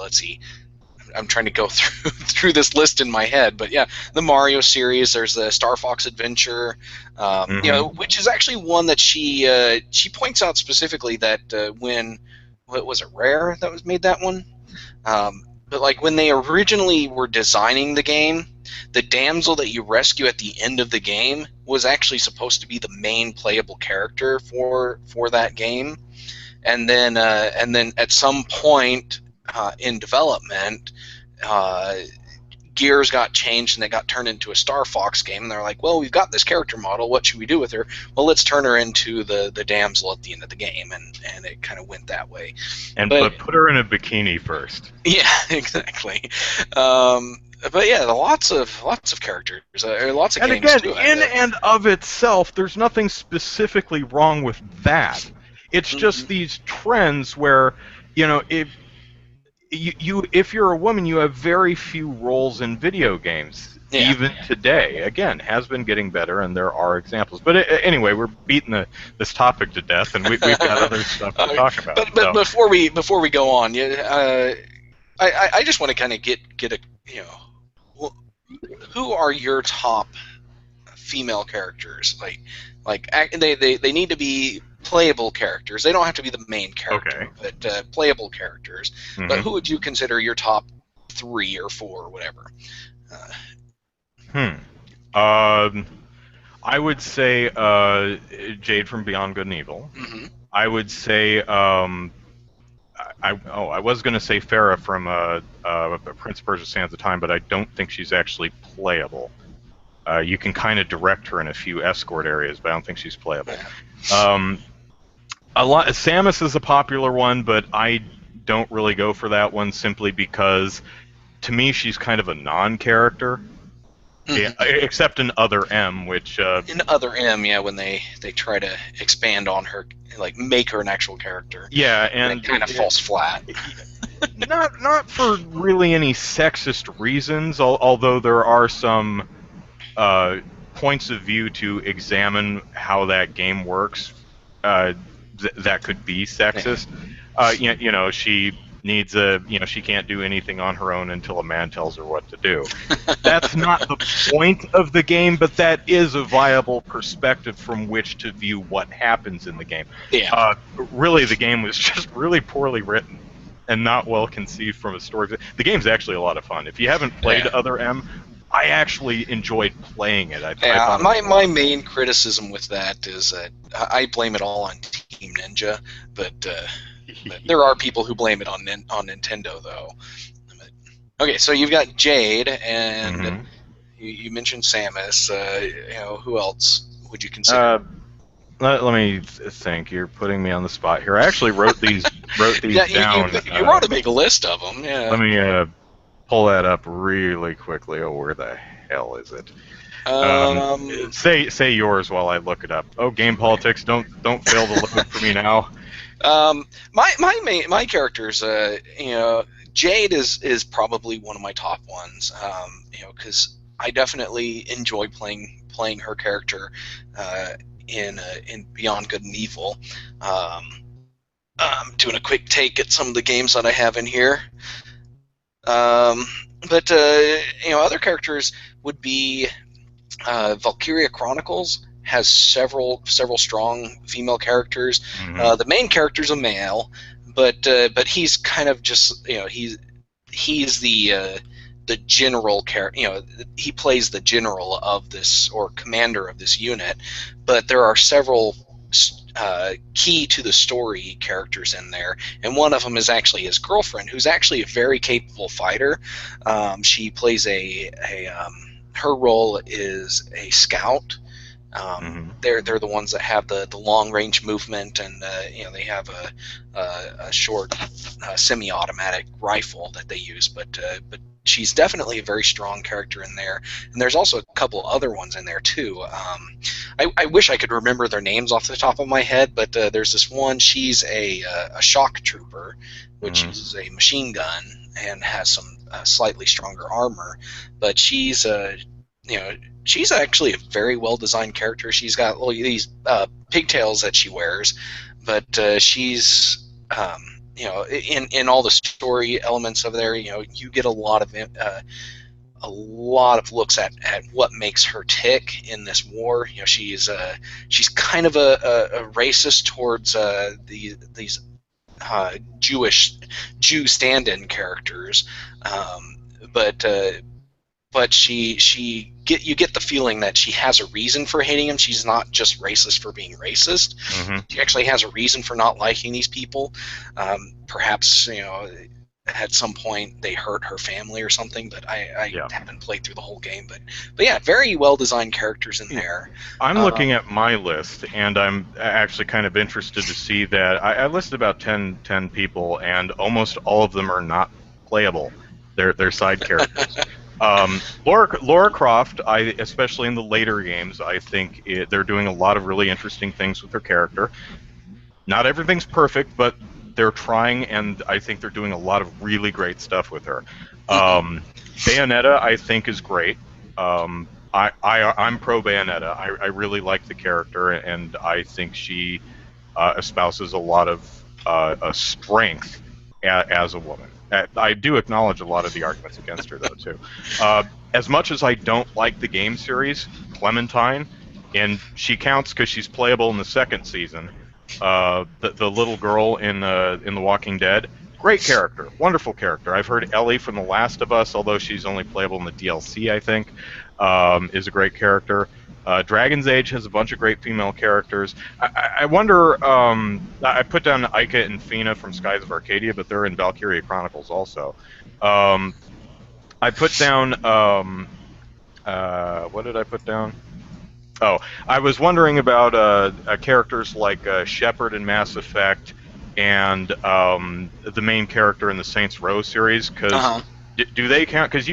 S2: Let's see. I'm trying to go through this list in my head, but yeah, the Mario series. There's the Star Fox Adventure, which is actually one that she points out specifically that when what was it, Rare that was made that one. But like when they originally were designing the game, the damsel that you rescue at the end of the game was actually supposed to be the main playable character for that game, and then at some point in development, uh, gears got changed and they got turned into a Star Fox game. And they're like, well, we've got this character model. What should we do with her? Well, let's turn her into the damsel at the end of the game, and it kind of went that way.
S1: But put her in a bikini first.
S2: Yeah, exactly. But yeah, lots of characters, lots of
S1: and
S2: games
S1: again,
S2: too.
S1: in and of itself, there's nothing specifically wrong with that. It's just these trends where, if you're a woman, you have very few roles in video games.
S2: Yeah.
S1: Even today, again, has been getting better, and there are examples. But anyway, we're beating this topic to death, and we've got other stuff to talk about.
S2: But before we go on, I just want to kind of get a who are your top female characters? Like they need to be playable characters. They don't have to be the main character, but playable characters. Mm-hmm. But who would you consider your top 3 or 4 or whatever?
S1: I would say Jade from Beyond Good and Evil.
S2: Mm-hmm.
S1: I would say I was going to say Farah from Prince of Persia: Sands of Time, but I don't think she's actually playable. You can kind of direct her in a few escort areas, but I don't think she's playable. Samus is a popular one, but I don't really go for that one simply because, to me, she's kind of a non-character. Yeah, except in Other M, which
S2: in Other M, yeah, when they try to expand on her, like make her an actual character.
S1: Yeah, and
S2: it kind of falls flat.
S1: not for really any sexist reasons, although there are some points of view to examine how that game works that could be sexist. She needs she can't do anything on her own until a man tells her what to do. That's not the point of the game, but that is a viable perspective from which to view what happens in the game.
S2: Yeah.
S1: Really, the game was just really poorly written and not well conceived from a story. The game's actually a lot of fun. If you haven't played Other M, I actually enjoyed playing it.
S2: My main criticism with that is that I blame it all on Team Ninja, but there are people who blame it on Nintendo, though. Okay, so you've got Jade, and you mentioned Samus. Who else would you consider?
S1: Let me think. You're putting me on the spot here. I actually wrote these down.
S2: You wrote a big list of them. Yeah.
S1: Let me pull that up really quickly. Oh, where the hell is it? Say yours while I look it up. Oh, game politics! Don't fail the load for me now.
S2: My characters, Jade is probably one of my top ones. Because I definitely enjoy playing her character in Beyond Good and Evil. Doing a quick take at some of the games that I have in here. But other characters would be Valkyria Chronicles has several strong female characters.
S1: Mm-hmm.
S2: The main character's a male, but he's kind of just he's the general character. He plays the general of this, or commander of this unit. But there are several key to the story characters in there, and one of them is actually his girlfriend, who's actually a very capable fighter. She plays her role is a scout. They're the ones that have the long range movement, and they have a short semi-automatic rifle that they use. But she's definitely a very strong character in there, and there's also a couple other ones in there too. I wish I could remember their names off the top of my head, but there's this one. She's a shock trooper, which uses a machine gun and has some slightly stronger armor, but she's she's actually a very well designed character. She's got these pigtails that she wears, but she's in all the story elements of there, you get a lot of looks at what makes her tick in this war. She's kind of a racist towards these Jew stand-in characters, but you get the feeling that she has a reason for hating him. She's not just racist for being racist. She actually has a reason for not liking these people. Perhaps at some point they hurt her family or something, but I haven't played through the whole game. But yeah, very well designed characters in there.
S1: I'm looking at my list, and I'm actually kind of interested to see that I listed about 10 people, and almost all of them are not playable. They're side characters. Lara Croft, especially in the later games, I think they're doing a lot of really interesting things with her character. Not everything's perfect, but they're trying, and I think they're doing a lot of really great stuff with her. Bayonetta, I think, is great. I'm pro Bayonetta. I really like the character, and I think she espouses a lot of strength as a woman. I do acknowledge a lot of the arguments against her, though, too. As much as I don't like the game series, Clementine, and she counts because she's playable in the second season, the little girl in The Walking Dead, great character, wonderful character. I've heard Ellie from The Last of Us, although she's only playable in the DLC, I think, is a great character. Dragon's Age has a bunch of great female characters. I wonder, I put down Ica and Fina from Skies of Arcadia, but they're in Valkyria Chronicles also. I put down, what did I put down? Oh, I was wondering about characters like Shepard in Mass Effect, and the main character in the Saints Row series, because do they count? Because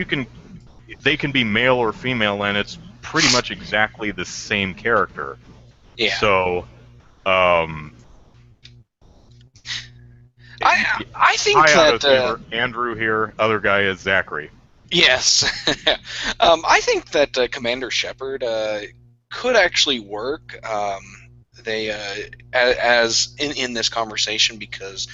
S1: they can be male or female, and it's pretty much exactly the same character.
S2: Yeah.
S1: So,
S2: I think that
S1: Andrew here, other guy is Zachary.
S2: Yes, I think that Commander Shepard could actually work. They as in this conversation, because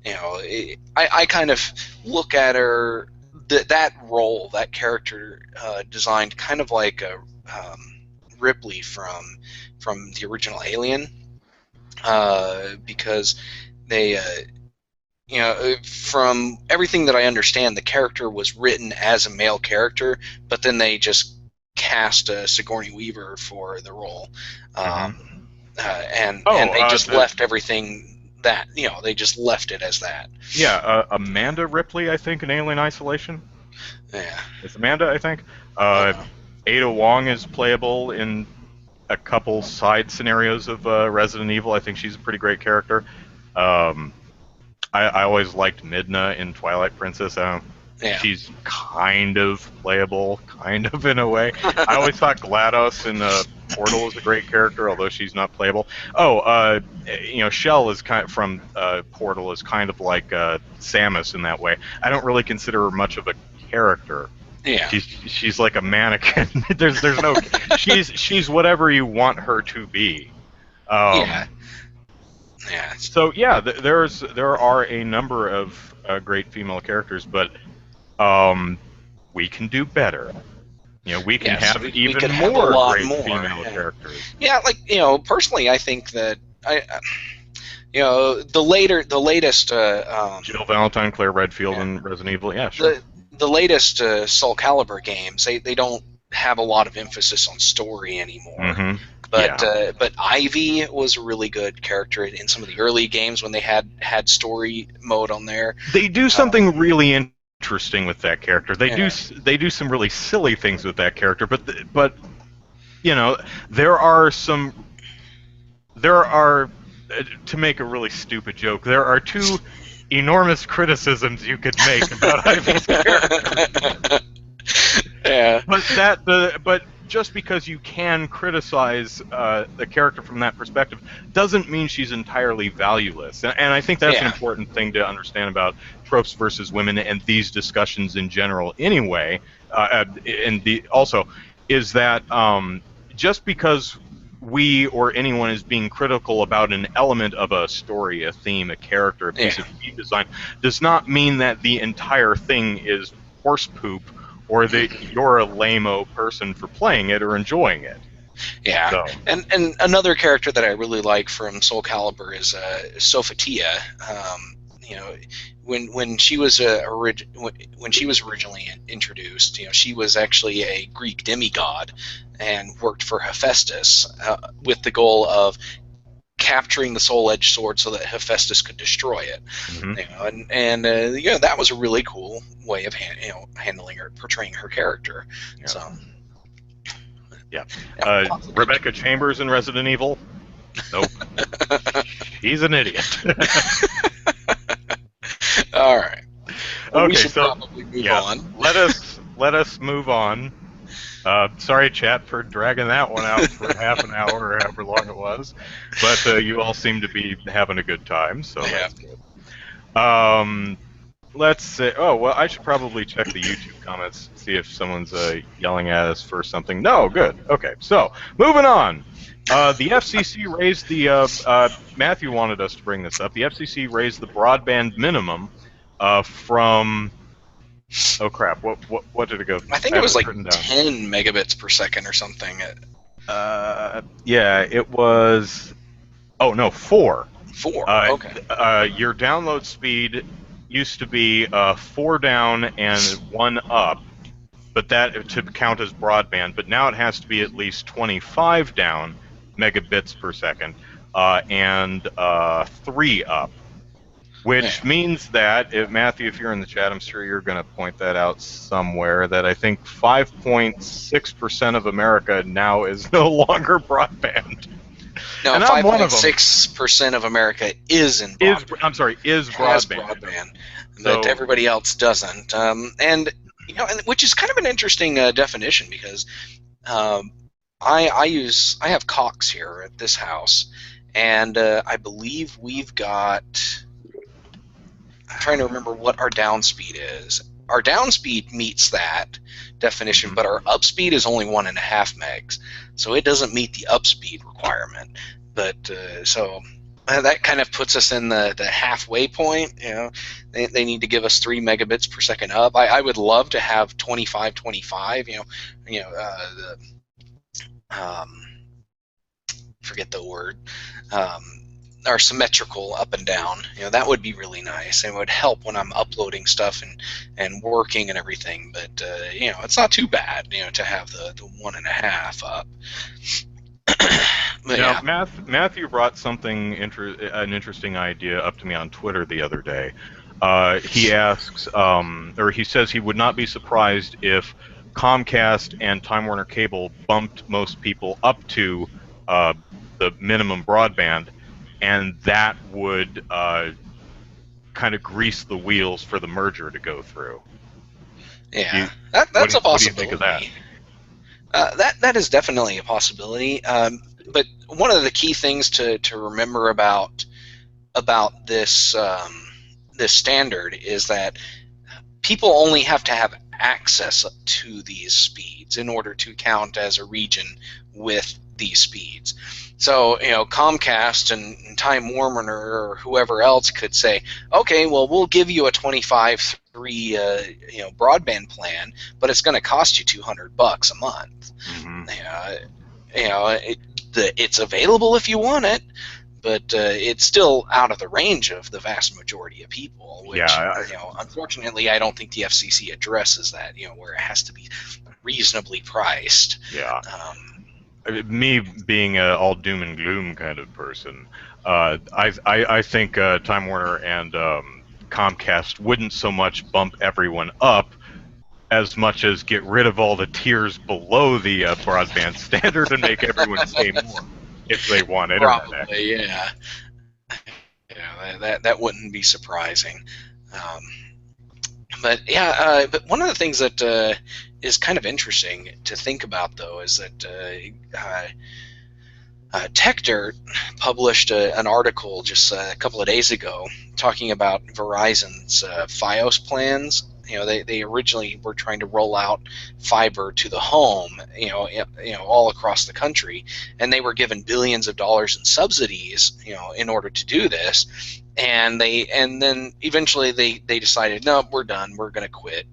S2: I kind of look at her. That role, that character, designed kind of like Ripley from the original Alien, because they, from everything that I understand, the character was written as a male character, but then they just cast Sigourney Weaver for the role, and they just left everything. That they just left it as that.
S1: Yeah, Amanda Ripley, I think, in Alien Isolation.
S2: Yeah,
S1: it's Amanda, I think. Ada Wong is playable in a couple side scenarios of Resident Evil. I think she's a pretty great character. I always liked Midna in Twilight Princess. She's kind of playable, kind of in a way. I always thought GLaDOS in Portal was a great character, although she's not playable. Shell is from Portal is kind of like Samus in that way. I don't really consider her much of a character.
S2: Yeah,
S1: she's like a mannequin. there's no. she's whatever you want her to be.
S2: Yeah. Yeah.
S1: So yeah, there are a number of great female characters, but we can do better. We can
S2: Yes,
S1: have
S2: we
S1: even
S2: could have a
S1: more
S2: lot
S1: great
S2: more.
S1: female
S2: Yeah.
S1: characters.
S2: Yeah, like personally, I think that the latest
S1: Jill Valentine, Claire Redfield,
S2: yeah,
S1: and Resident Evil. Yeah, sure.
S2: the latest Soul Calibur games, they don't have a lot of emphasis on story anymore.
S1: Mm-hmm.
S2: But
S1: Yeah.
S2: but Ivy was a really good character in some of the early games when they had story mode on there.
S1: They do something really interesting with that character.
S2: Yeah.
S1: They do some really silly things with that character, but there are to make a really stupid joke, there are two enormous criticisms you could make about Ivy's character.
S2: Yeah.
S1: But just because you can criticize the character from that perspective doesn't mean she's entirely valueless. And I think that's an
S2: Yeah.
S1: important thing to understand about tropes versus women and these discussions in general. Anyway, and also is that just because we or anyone is being critical about an element of a story, a theme, a character, a piece of game design, does not mean that the entire thing is horse poop or that you're a lame-o person for playing it or enjoying it.
S2: Yeah,
S1: So.
S2: and another character that I really like from Soul Calibur is Sophatia. When she was when she was originally introduced, she was actually a Greek demigod and worked for Hephaestus with the goal of capturing the Soul Edge sword so that Hephaestus could destroy it.
S1: Mm-hmm.
S2: And that was a really cool way of handling her, portraying her character.
S1: Yeah.
S2: So.
S1: Yeah. Rebecca Chambers in Resident Evil? Nope. She's an idiot.
S2: All right. Well,
S1: okay,
S2: we should
S1: so
S2: probably move on.
S1: let us move on. Sorry, chat, for dragging that one out for half an hour or however long it was, but you all seem to be having a good time, so that's good. Let's say, oh, well, I should probably check the YouTube comments, see if someone's yelling at us for something. No, good. Okay, so, moving on. The FCC raised Matthew wanted us to bring this up. The FCC raised the broadband minimum from, oh crap, what did it go?
S2: I think it was like 10 megabits per second or something.
S1: Yeah, it was, oh no, 4.
S2: 4, okay.
S1: Your download speed used to be 4 down and 1 up, but that to count as broadband. But now it has to be at least 25 down megabits per second and 3 up, which means that Matthew, if you're in the chat, I'm sure you're going to point that out somewhere. That I think 5.6% of America now is no longer broadband.
S2: No, 5.6% of America is in broadband.
S1: Is broadband.
S2: But everybody else doesn't. And which is kind of an interesting definition, because I have Cox here at this house, and I believe we've got. I'm trying to remember what our down speed is. Our down speed meets that definition, but our up speed is only 1.5 megs, so it doesn't meet the up speed requirement. But so that kind of puts us in the halfway point. They need to give us 3 megabits per second up. I would love to have 25. Forget the word. Are symmetrical up and down. That would be really nice, and it would help when I'm uploading stuff and working and everything. But it's not too bad to have the 1.5 up.
S1: Matthew brought an interesting idea up to me on Twitter the other day. He asks, or he says he would not be surprised if Comcast and Time Warner Cable bumped most people up to the minimum broadband, and that would kind of grease the wheels for the merger to go through.
S2: Yeah, that's a possibility.
S1: What do you think of that?
S2: That is definitely a possibility. But one of the key things to remember about this this standard is that people only have to have access to these speeds in order to count as a region with these speeds. So, Comcast and Time Warner or whoever else could say, okay, well, we'll give you a 25/3 broadband plan, but it's going to cost you $200 a month. It's available if you want it, but it's still out of the range of the vast majority of people. Which, unfortunately, I don't think the FCC addresses that. Where it has to be reasonably priced.
S1: Yeah. Me being an all doom and gloom kind of person, I think Time Warner and Comcast wouldn't so much bump everyone up as much as get rid of all the tiers below the broadband standard and make everyone pay more if they want internet.
S2: Probably, yeah. That wouldn't be surprising. But one of the things that is kind of interesting to think about, though, is that TechDirt published an article just a couple of days ago talking about Verizon's FiOS plans. They originally were trying to roll out fiber to the home, all across the country, and they were given billions of dollars in subsidies, in order to do this. And then eventually they decided, no, we're done. We're going to quit.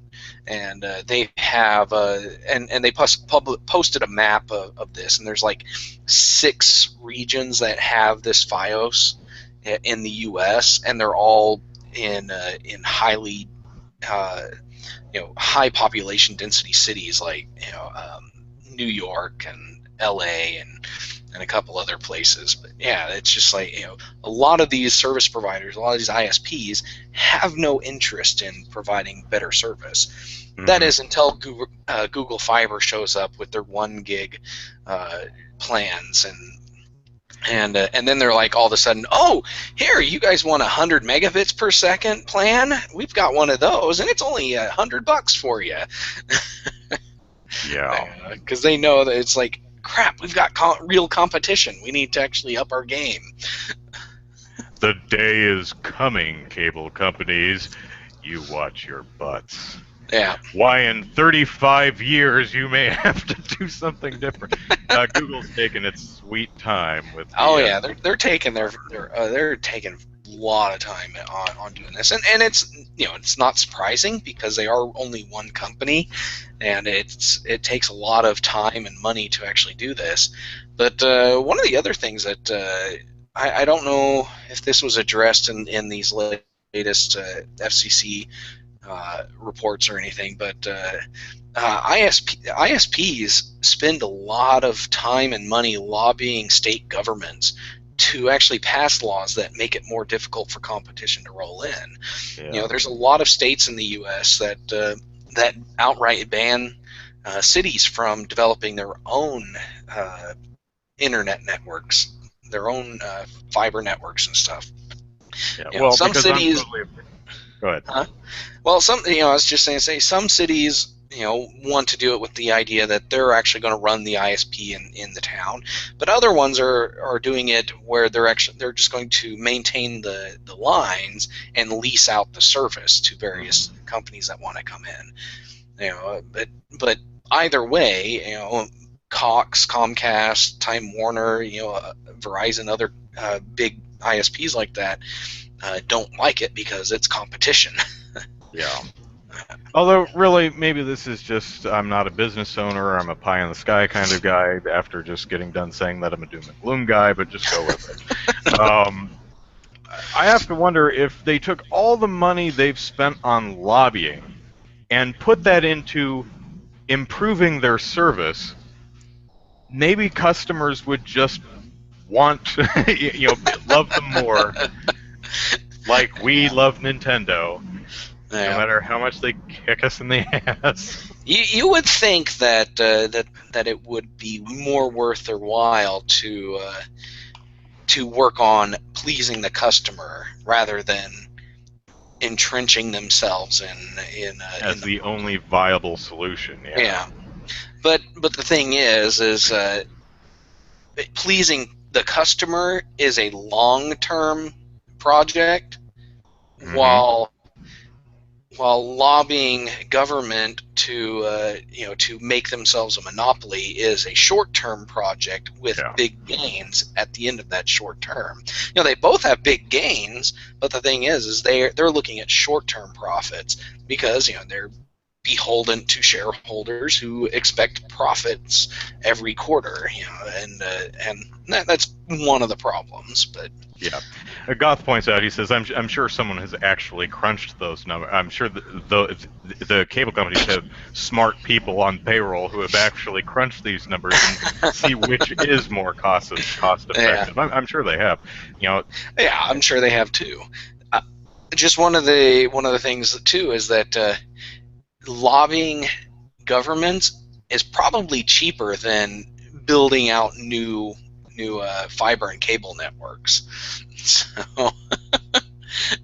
S2: And they have and they posted a map of this, and there's like 6 regions that have this FiOS in the U.S., and they're all in highly high population density cities like New York and L.A. and a couple other places. But yeah, it's just like, a lot of these service providers, a lot of these ISPs have no interest in providing better service. Mm-hmm. That is until Google Fiber shows up with their 1 gig plans, and then they're like, all of a sudden, oh, here, you guys want 100 megabits per second plan? We've got one of those, and it's only $100 for you.
S1: Yeah,
S2: because they know that it's like, crap, we've got real competition. We need to actually up our game.
S1: The day is coming, cable companies. You watch your butts.
S2: Yeah.
S1: Why, in 35 years, you may have to do something different. Google's taking its sweet time with.
S2: They're taking they're taking a lot of time on doing this, and it's it's not surprising because they are only one company, and it takes a lot of time and money to actually do this. But one of the other things that I don't know if this was addressed in these latest FCC reports or anything, but ISPs spend a lot of time and money lobbying state governments to actually pass laws that make it more difficult for competition to roll in.
S1: Yeah.
S2: There's a lot of states in the U.S. that outright ban cities from developing their own internet networks, their own fiber networks and stuff.
S1: Yeah.
S2: Some cities.
S1: Go ahead.
S2: Well, I was just saying, some cities, want to do it with the idea that they're actually going to run the ISP in the town, but other ones are doing it where they're just going to maintain the lines and lease out the service to various companies that want to come in. But either way, Cox, Comcast, Time Warner, Verizon, other big ISPs like that don't like it because it's competition.
S1: Yeah. Although, really, maybe this is just, I'm not a business owner, I'm a pie-in-the-sky kind of guy, after just getting done saying that I'm a doom and gloom guy, but just go with it. I have to wonder if they took all the money they've spent on lobbying and put that into improving their service, maybe customers would just want, love them more, like we love Nintendo.
S2: Yeah.
S1: No matter how much they kick us in the ass.
S2: You would think that that it would be more worth their while to work on pleasing the customer rather than entrenching themselves in
S1: the only viable solution.
S2: Yeah. But the thing is pleasing the customer is a long-term project, while lobbying government to make themselves a monopoly is a short-term project with big gains at the end of that short term. They both have big gains, but the thing is they're looking at short-term profits because they're beholden to shareholders who expect profits every quarter. And that's one of the problems. But
S1: yeah, Goth points out. He says, "I'm sure someone has actually crunched those numbers. I'm sure the cable companies have smart people on payroll who have actually crunched these numbers and see which is more cost effective. Yeah. I'm sure they have.
S2: Yeah, I'm sure they have too. Just one of the things too is that lobbying governments is probably cheaper than building out new fiber and cable networks.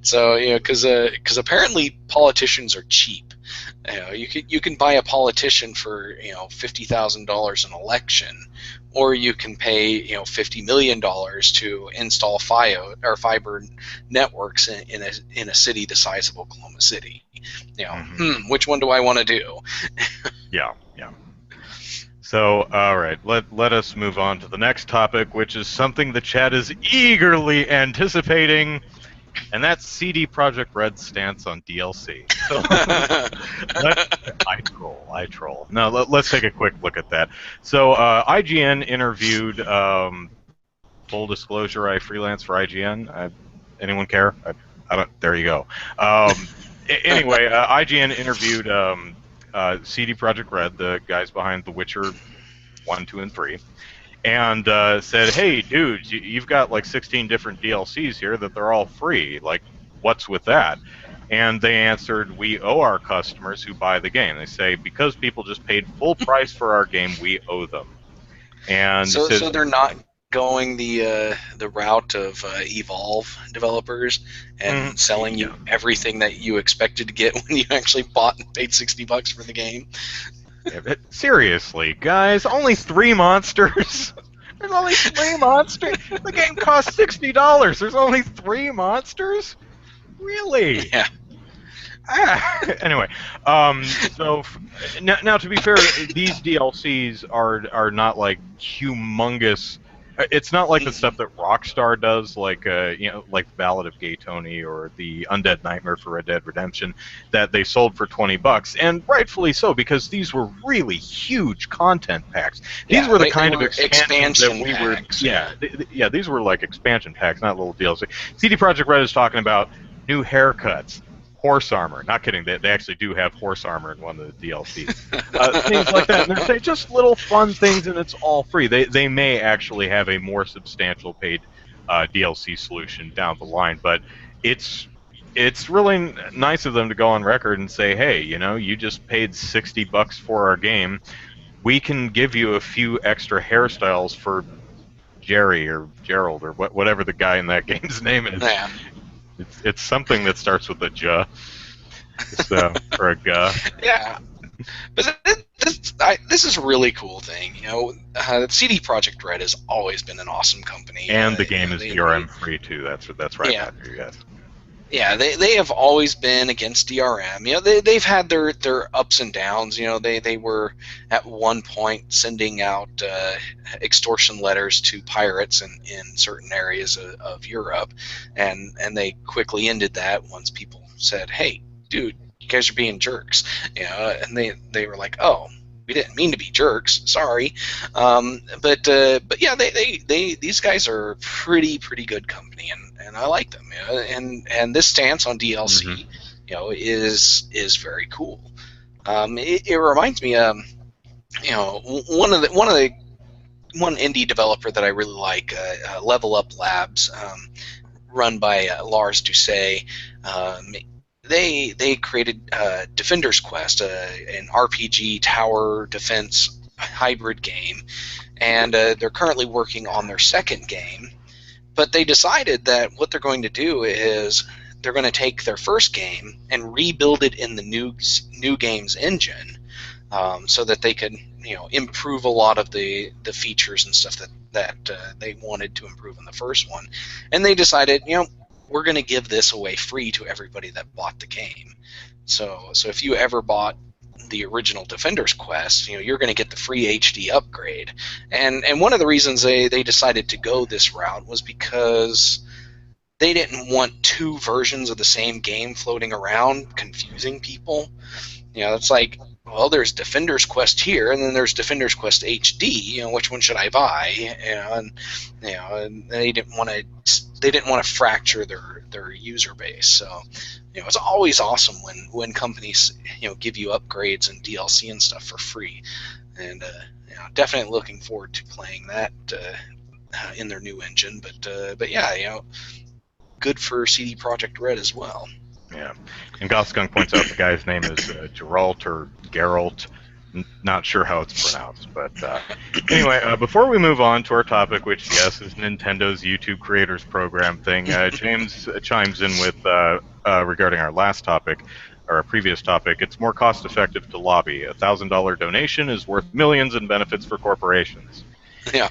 S2: So because apparently politicians are cheap. You can buy a politician for $50,000 an election, or you can pay $50 million to install fiber networks in a city the size of Oklahoma City. Which one do I want to do?
S1: Yeah. So, all right, let us move on to the next topic, which is something the chat is eagerly anticipating, and that's CD Projekt Red's stance on DLC. So, I troll. Now, let's take a quick look at that. So, IGN interviewed, full disclosure, I freelance for IGN. Anyone care? I don't. There you go. Anyway, IGN interviewed CD Projekt Red, the guys behind The Witcher 1, 2, and 3, and said, "Hey, dudes, you've got like 16 different DLCs here that they're all free. Like, what's with that?" And they answered, "We owe our customers who buy the game." They say, "Because people just paid full price for our game, we owe them." And
S2: so they're not going the route of Evolve developers and selling you everything that you expected to get when you actually bought and paid $60 for the game.
S1: Yeah, but seriously, guys, only 3 monsters? There's only 3 monsters? The game costs $60. There's only 3 monsters? Really?
S2: Yeah.
S1: Anyway, so now to be fair, these DLCs are not like humongous. It's not like the stuff that Rockstar does, like like Ballad of Gay Tony or the Undead Nightmare for Red Dead Redemption, that they sold for $20, and rightfully so, because these were really huge content packs. These were the kind of expansions that we were. Yeah, these were like expansion packs, not little DLC. CD Projekt Red is talking about new haircuts, horse armor. Not kidding. They actually do have horse armor in one of the DLCs. Things like that. And they're saying just little fun things, and it's all free. They may actually have a more substantial paid DLC solution down the line, but it's really nice of them to go on record and say, hey, you just paid $60 for our game. We can give you a few extra hairstyles for Jerry or Gerald or whatever the guy in that game's name is.
S2: Yeah.
S1: It's something that starts with a J, or a G.
S2: Yeah, but this is a really cool thing. CD Projekt Red has always been an awesome company,
S1: and the game is DRM free too. That's right, Matthew, yes.
S2: Yeah, they have always been against DRM. They've had their ups and downs. They were at one point sending out extortion letters to pirates in certain areas of Europe, and they quickly ended that once people said, "Hey, dude, you guys are being jerks." And they were like, "Oh, we didn't mean to be jerks. Sorry." But yeah, these guys are pretty good company, and I like them. And this stance on DLC, is very cool. It reminds me, one indie developer that I really like, Level Up Labs, run by Lars Doucet. They created Defender's Quest, an RPG tower defense hybrid game, and they're currently working on their second game. But they decided that what they're going to do is they're going to take their first game and rebuild it in the new game's engine, so that they could improve a lot of the features and stuff that they wanted to improve in the first one. And they decided, we're going to give this away free to everybody that bought the game. So if you ever bought the original Defender's Quest, you're going to get the free HD upgrade. And one of the reasons they decided to go this route was because they didn't want two versions of the same game floating around, confusing people. It's like, well, there's Defender's Quest here, and then there's Defender's Quest HD. Which one should I buy? And they didn't want to fracture their user base. So, it's always awesome when companies give you upgrades and DLC and stuff for free. And definitely looking forward to playing that in their new engine. But yeah, good for CD Projekt Red as well.
S1: Yeah, and Gothskunk points out the guy's name is Geralt or Geralt. Not sure how it's pronounced, but anyway, before we move on to our topic, which, yes, is Nintendo's YouTube Creators Program thing, James chimes in with, regarding our last topic, or our previous topic, it's more cost-effective to lobby. A $1,000 donation is worth millions in benefits for corporations.
S2: Yeah.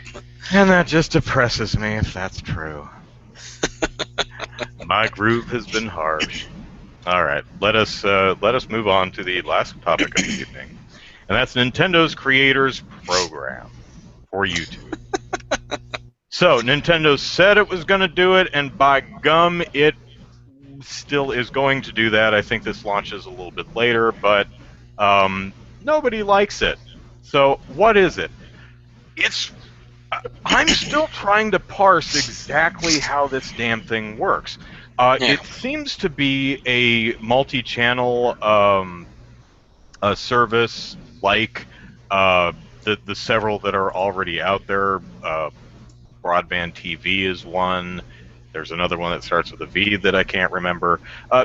S1: And that just depresses me if that's true. My groove has been harsh. All right, let us move on to the last topic of the evening, and that's Nintendo's Creators Program for YouTube. So Nintendo said it was going to do it, and by gum, it still is going to do that. I think this launches a little bit later, but nobody likes it. So what is it? I'm still trying to parse exactly how this damn thing works. It seems to be a multi-channel service like the several that are already out there. Broadband TV is one. There's another one that starts with a V that I can't remember.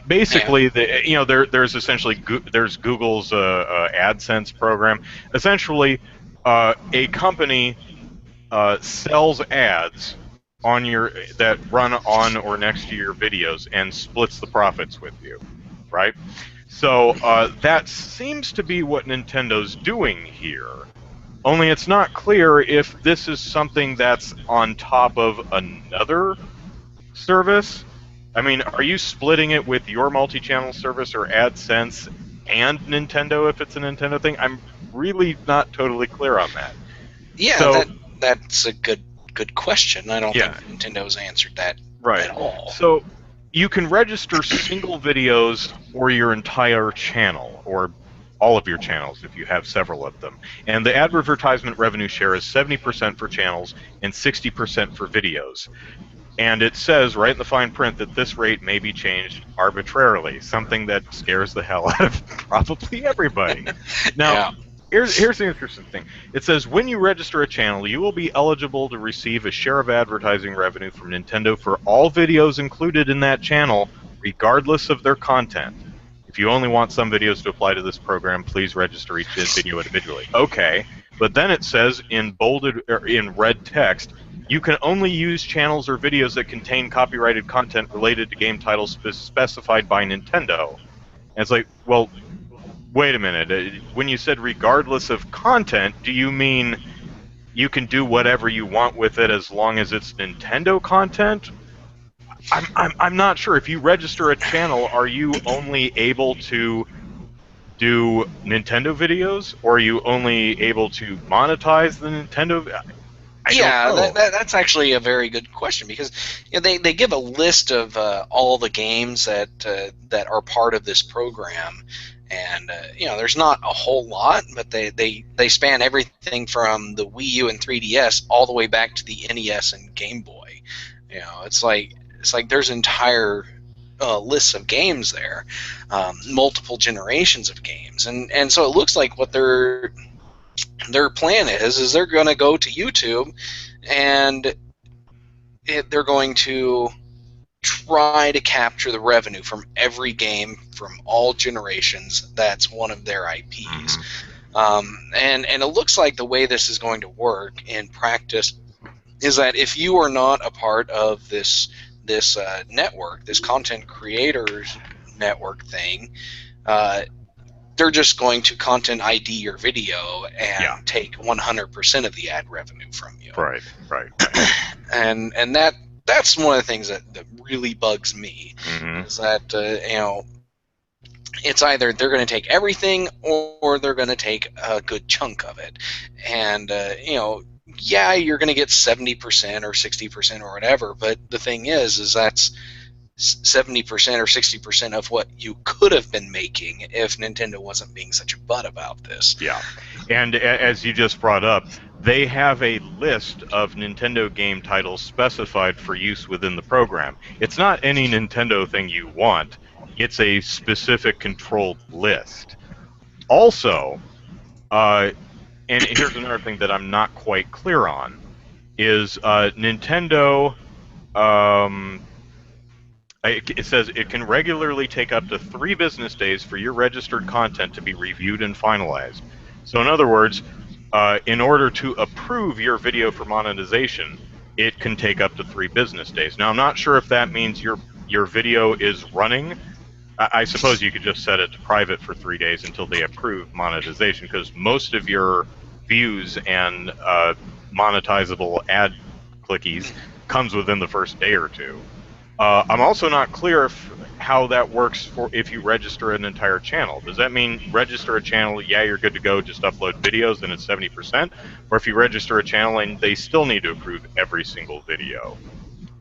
S1: Basically, there's essentially there's Google's AdSense program. Essentially, a company sells ads on that run on or next to your videos and splits the profits with you, right? So that seems to be what Nintendo's doing here. Only it's not clear if this is something that's on top of another service. I mean, are you splitting it with your multi-channel service or AdSense and Nintendo if it's a Nintendo thing? I'm really not totally clear on that.
S2: Yeah,
S1: so,
S2: that's a good question. I don't think Nintendo's answered that at all.
S1: So you can register single videos or your entire channel, or all of your channels if you have several of them. And the advertisement revenue share is 70% for channels and 60% for videos. And it says right in the fine print that this rate may be changed arbitrarily, something that scares the hell out of probably everybody. Now, here's the interesting thing. It says, when you register a channel, you will be eligible to receive a share of advertising revenue from Nintendo for all videos included in that channel, regardless of their content. If you only want some videos to apply to this program, please register each video individually. Okay, but then it says in bolded or in red text, you can only use channels or videos that contain copyrighted content related to game titles specified by Nintendo. And it's like, well, wait a minute. When you said regardless of content, do you mean you can do whatever you want with it as long as it's Nintendo content? I'm not sure. If you register a channel, are you only able to do Nintendo videos, or are you only able to monetize the Nintendo?
S2: That's actually a very good question, because they give a list of all the games that are part of this program, and there's not a whole lot, but they span everything from the Wii U and 3DS all the way back to the NES and Game Boy. It's like there's entire lists of games there, multiple generations of games, and so it looks like what their plan is they're going to go to YouTube, and they're going to try to capture the revenue from every game from all generations that's one of their IPs. And it looks like the way this is going to work in practice is that if you are not a part of this network, this content creators network thing, they're just going to content ID your video and take 100% of the ad revenue from you.
S1: Right.
S2: And that's one of the things that really bugs me, is that it's either they're going to take everything or they're going to take a good chunk of it. And, yeah, you're going to get 70% or 60% or whatever, but the thing is that's 70% or 60% of what you could have been making if Nintendo wasn't being such a butt about this.
S1: Yeah. And as you just brought up, they have a list of Nintendo game titles specified for use within the program. It's not any Nintendo thing you want. It's a specific controlled list. Also, and here's another thing that I'm not quite clear on, is Nintendo, it says it can regularly take up to 3 business days for your registered content to be reviewed and finalized. So in other words, in order to approve your video for monetization, it can take up to 3 business days. Now, I'm not sure if that means your video is running. I suppose you could just set it to private for 3 days until they approve monetization, because most of your views and monetizable ad clickies comes within the first day or two. I'm also not clear how that works for if you register an entire channel. Does that mean register a channel, yeah, you're good to go, just upload videos and it's 70%? Or if you register a channel and they still need to approve every single video?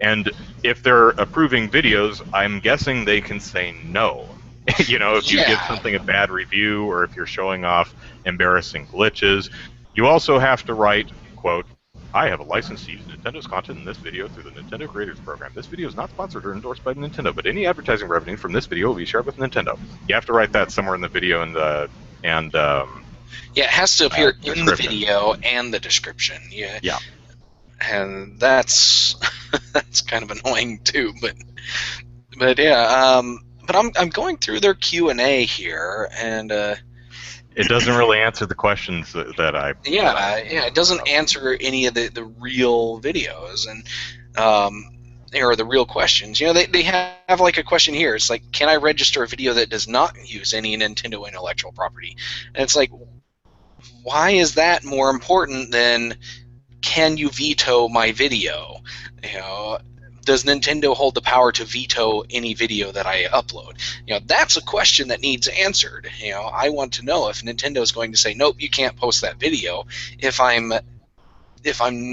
S1: And if they're approving videos, I'm guessing they can say no. If you give something a bad review, or if you're showing off embarrassing glitches, you also have to write, quote, I have a license to use Nintendo's content in this video through the Nintendo Creators Program. This video is not sponsored or endorsed by Nintendo, but any advertising revenue from this video will be shared with Nintendo. You have to write that somewhere in the video yeah,
S2: it has to appear in the video and the description. Yeah. And that's that's kind of annoying too, but yeah. But I'm going through their Q&A here, and
S1: it doesn't really answer the questions that I...
S2: Yeah, it doesn't answer any of the real videos, and or the real questions. They have like a question here. It's like, can I register a video that does not use any Nintendo intellectual property? And it's like, why is that more important than can you veto my video? Does Nintendo hold the power to veto any video that I upload? That's a question that needs answered. I want to know if Nintendo is going to say, nope, you can't post that video if I'm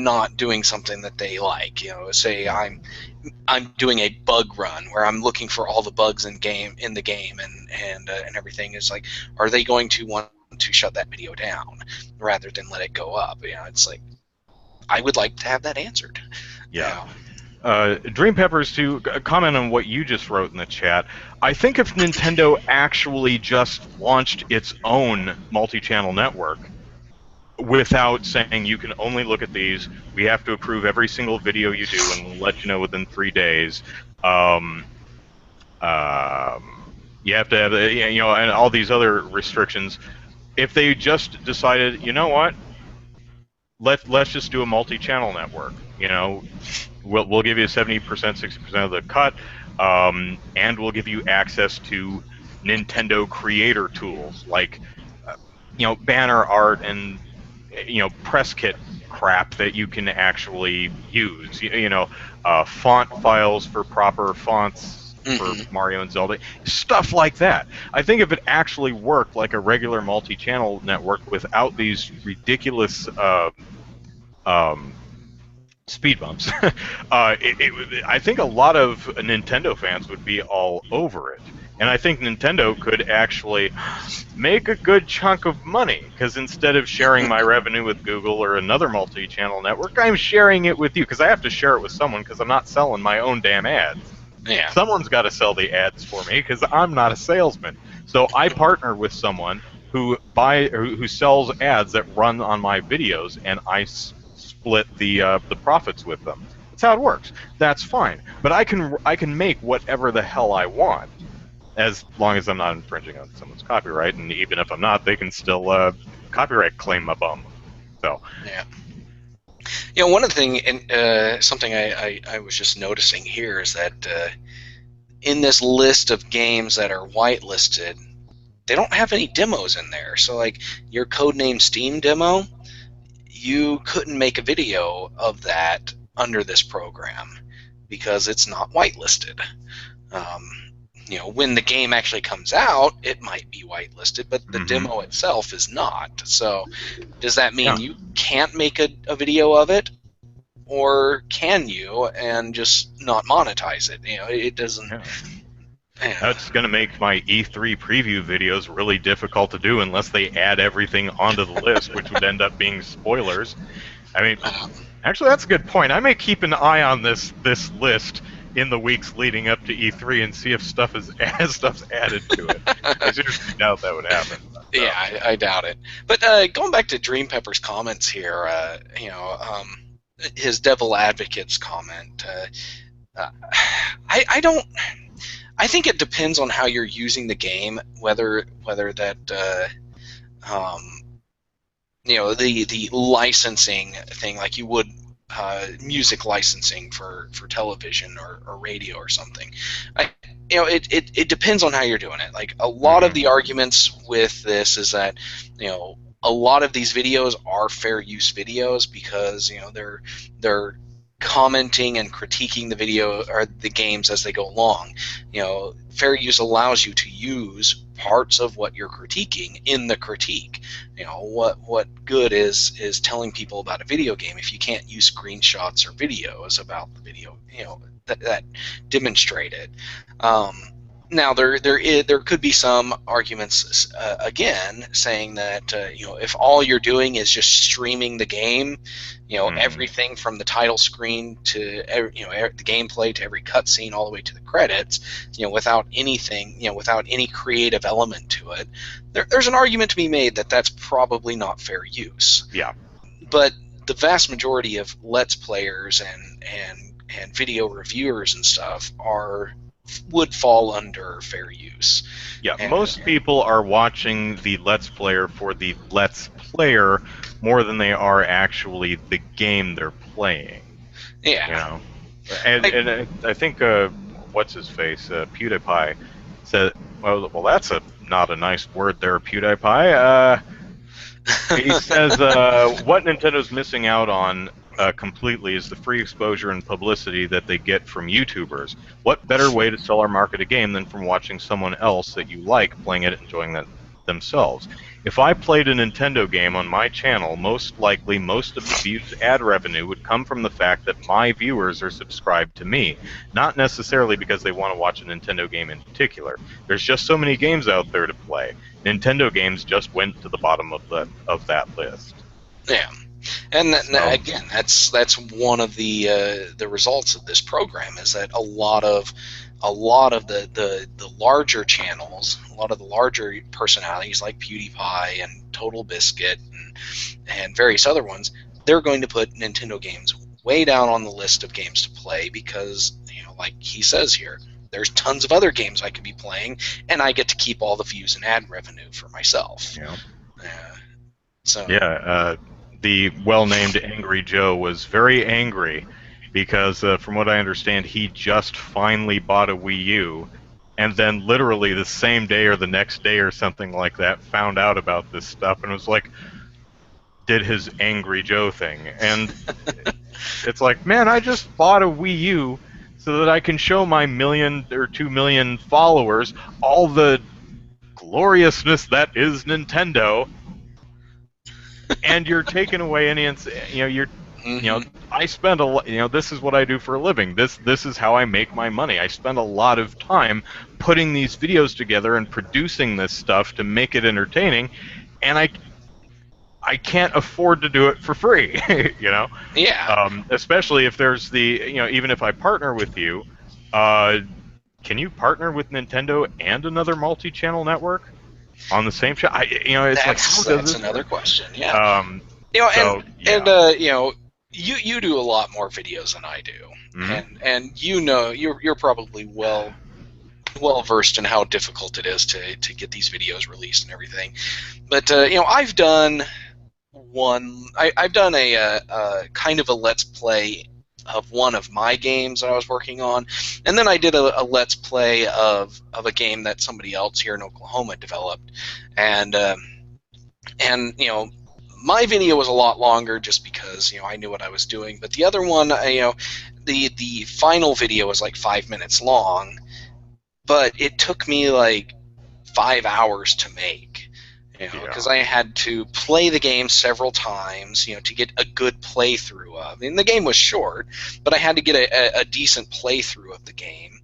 S2: not doing something that they like. Say I'm doing a bug run where I'm looking for all the bugs in the game and everything. Is like, are they going to want to shut that video down rather than let it go up? It's like, I would like to have that answered.
S1: Yeah. Dream Peppers, to comment on what you just wrote in the chat, I think if Nintendo actually just launched its own multi-channel network without saying you can only look at these, we have to approve every single video you do, and we'll let you know within 3 days. You have to have, and all these other restrictions. If they just decided, you know what, let's just do a multi-channel network. We'll give you 70%, 60% of the cut, and we'll give you access to Nintendo creator tools like, banner art and, press kit crap that you can actually use. Font files for proper fonts for Mario and Zelda, stuff like that. I think if it actually worked like a regular multi-channel network without these ridiculous speed bumps, I think a lot of Nintendo fans would be all over it. And I think Nintendo could actually make a good chunk of money, because instead of sharing my revenue with Google or another multi-channel network, I'm sharing it with you, because I have to share it with someone, because I'm not selling my own damn ads.
S2: Yeah.
S1: Someone's got to sell the ads for me, because I'm not a salesman. So I partner with someone who sells ads that run on my videos, and I split the profits with them. That's how it works. That's fine. But I can make whatever the hell I want, as long as I'm not infringing on someone's copyright. And even if I'm not, they can still copyright claim my bum. So
S2: yeah. One of the things, and something I was just noticing here, is that in this list of games that are whitelisted, they don't have any demos in there. So like your Codename Steam demo, you couldn't make a video of that under this program because it's not whitelisted. when the game actually comes out, it might be whitelisted, but the demo itself is not. So does that mean you can't make a video of it, or can you and just not monetize it? It doesn't.
S1: Yeah. That's going to make my E3 preview videos really difficult to do unless they add everything onto the list, which would end up being spoilers. I mean, actually, that's a good point. I may keep an eye on this list in the weeks leading up to E3 and see if stuff's added to it. I seriously doubt that would happen.
S2: Yeah, I doubt it. But going back to Dream Pepper's comments here, his devil advocate's comment, I don't. I think it depends on how you're using the game, whether that the licensing thing, like you would music licensing for television or radio or something. It depends on how you're doing it. Like a lot of the arguments with this is that a lot of these videos are fair use videos because they're commenting and critiquing the video or the games as they go along. Fair use allows you to use parts of what you're critiquing in the critique. What good is telling people about a video game if you can't use screenshots or videos about the video that demonstrate it. Now there could be some arguments again saying that if all you're doing is just streaming the game, everything from the title screen to the gameplay to every cutscene all the way to the credits, without anything, without any creative element to it, there's an argument to be made that that's probably not fair use.
S1: Yeah.
S2: But the vast majority of Let's Players and video reviewers and stuff would fall under fair use.
S1: Yeah, most people are watching the Let's Player for the Let's Player more than they are actually the game they're playing.
S2: Yeah.
S1: And I think what's his face, PewDiePie, said, well, that's not a nice word there, PewDiePie. He says what Nintendo's missing out on completely is the free exposure and publicity that they get from YouTubers. What better way to sell or market a game than from watching someone else that you like playing it and enjoying that themselves? If I played a Nintendo game on my channel, most likely most of the view's ad revenue would come from the fact that my viewers are subscribed to me, not necessarily because they want to watch a Nintendo game in particular. There's just so many games out there to play. Nintendo games just went to the bottom of that list.
S2: Yeah. And again, that's one of the results of this program is that a lot of the larger channels, a lot of the larger personalities like PewDiePie and Total Biscuit and various other ones, they're going to put Nintendo games way down on the list of games to play because like he says here, there's tons of other games I could be playing, and I get to keep all the views and ad revenue for myself.
S1: Yeah. The well-named Angry Joe was very angry because, from what I understand, he just finally bought a Wii U, and then literally the same day or the next day or something like that found out about this stuff and was like, did his Angry Joe thing. And it's like, man, I just bought a Wii U so that I can show my 1 million or 2 million followers all the gloriousness that is Nintendo. And you're taking away any, I spend a lot, this is what I do for a living. This is how I make my money. I spend a lot of time putting these videos together and producing this stuff to make it entertaining, and I can't afford to do it for free,
S2: Yeah.
S1: Especially if there's even if I partner with you, can you partner with Nintendo and another multi-channel network on the same show?
S2: That's another question. Yeah. You do a lot more videos than I do, and you're probably well versed in how difficult it is to get these videos released and everything. But I've done I've done a kind of a let's play of one of my games that I was working on, and then I did a let's play of a game that somebody else here in Oklahoma developed, and my video was a lot longer just because I knew what I was doing, but the other one, the final video was like 5 minutes long, but it took me like 5 hours to make, because I had to play the game several times, to get a good playthrough of. I mean, the game was short, but I had to get a decent playthrough of the game,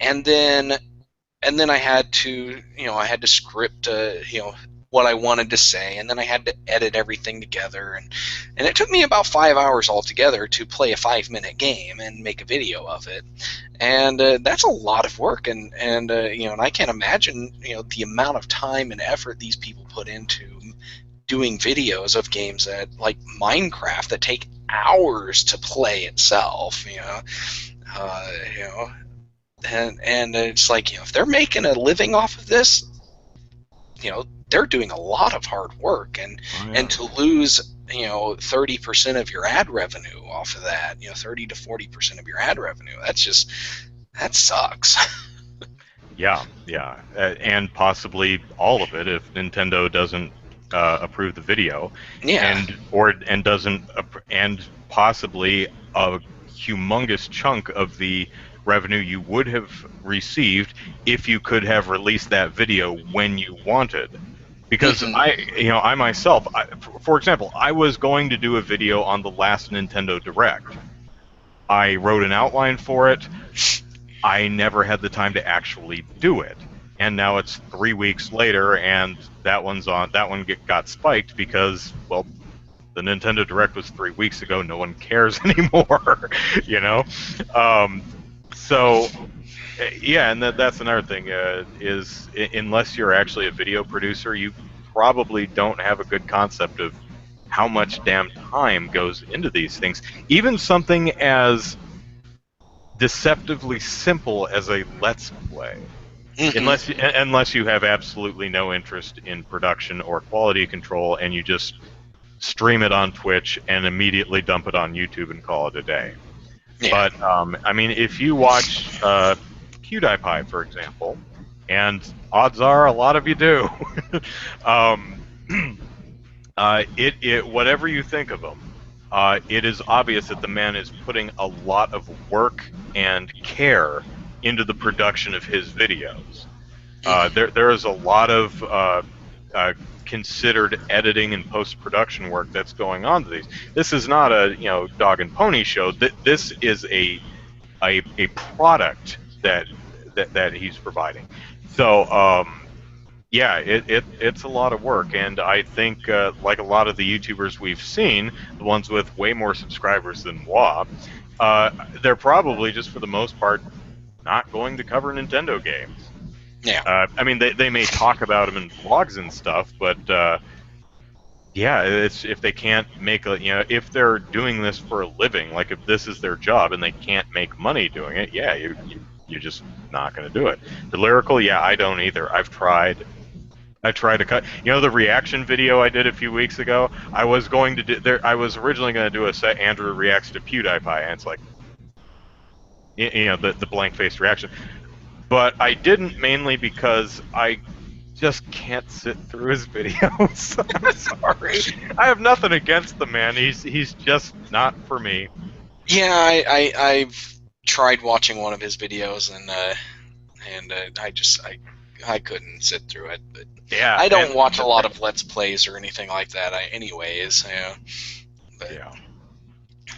S2: and then I had to, script, what I wanted to say, and then I had to edit everything together, and it took me about 5 hours altogether to play a 5-minute game and make a video of it, and that's a lot of work, and I can't imagine, the amount of time and effort these people put into doing videos of games like Minecraft that take hours to play itself, and it's like, if they're making a living off of this, they're doing a lot of hard work, and to lose 30% of your ad revenue off of that, 30 to 40% of your ad revenue, that sucks.
S1: Yeah, and possibly all of it if Nintendo doesn't approve the video, and possibly a humongous chunk of the revenue you would have received if you could have released that video when you wanted. Because I myself, for example, I was going to do a video on the last Nintendo Direct. I wrote an outline for it. I never had the time to actually do it, and now it's 3 weeks later, and that one got spiked because, well, the Nintendo Direct was 3 weeks ago. No one cares anymore, So, yeah, and that's another thing is unless you're actually a video producer, you probably don't have a good concept of how much damn time goes into these things. Even something as deceptively simple as a Let's Play. Unless you have absolutely no interest in production or quality control, and you just stream it on Twitch and immediately dump it on YouTube and call it a day.
S2: Yeah.
S1: But I mean, if you watch PewDiePie, for example, and odds are a lot of you do, whatever you think of him, it is obvious that the man is putting a lot of work and care into the production of his videos. There is a lot of considered editing and post-production work that's going on to these. This is not a dog and pony show. This is a product that he's providing. So yeah, it's a lot of work, and I think like a lot of the YouTubers we've seen, the ones with way more subscribers than moi, they're probably just for the most part not going to cover Nintendo games.
S2: Yeah.
S1: I mean, they may talk about them in vlogs and stuff, but yeah, it's if they can't make if they're doing this for a living, like if this is their job and they can't make money doing it, yeah, you're just not going to do it. The lyrical, yeah, I don't either. I tried to cut. The reaction video I did a few weeks ago. I was going to do I was originally going to do a set Andrew reacts to PewDiePie, and it's like, the blank-faced reaction. But I didn't, mainly because I just can't sit through his videos. I'm sorry. I have nothing against the man. He's just not for me.
S2: Yeah, I've tried watching one of his videos, and I couldn't sit through it. But
S1: yeah,
S2: I don't watch a lot of Let's Plays or anything like that. Anyways, But,
S1: yeah.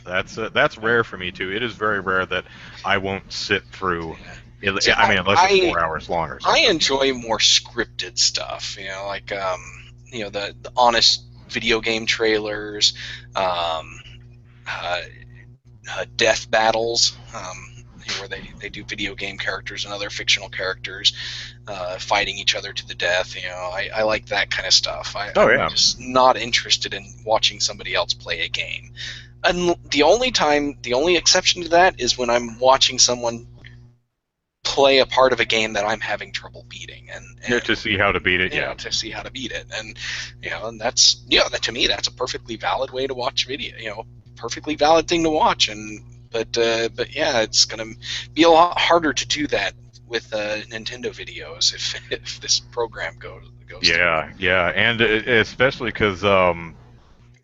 S1: That's rare for me too. It is very rare that I won't sit through.
S2: See,
S1: I mean, unless it's 4 hours long or something.
S2: I enjoy more scripted stuff. Like the honest video game trailers, death battles, where they do video game characters and other fictional characters fighting each other to the death. I like that kind of stuff. I'm just not interested in watching somebody else play a game. And the only exception to that is when I'm watching someone play a part of a game that I'm having trouble beating, and
S1: to see how to beat it.
S2: To see how to beat it, and and that's that, to me, that's a perfectly valid way to watch video. Perfectly valid thing to watch, but yeah, it's gonna be a lot harder to do that with Nintendo videos if this program goes.
S1: Yeah, and especially because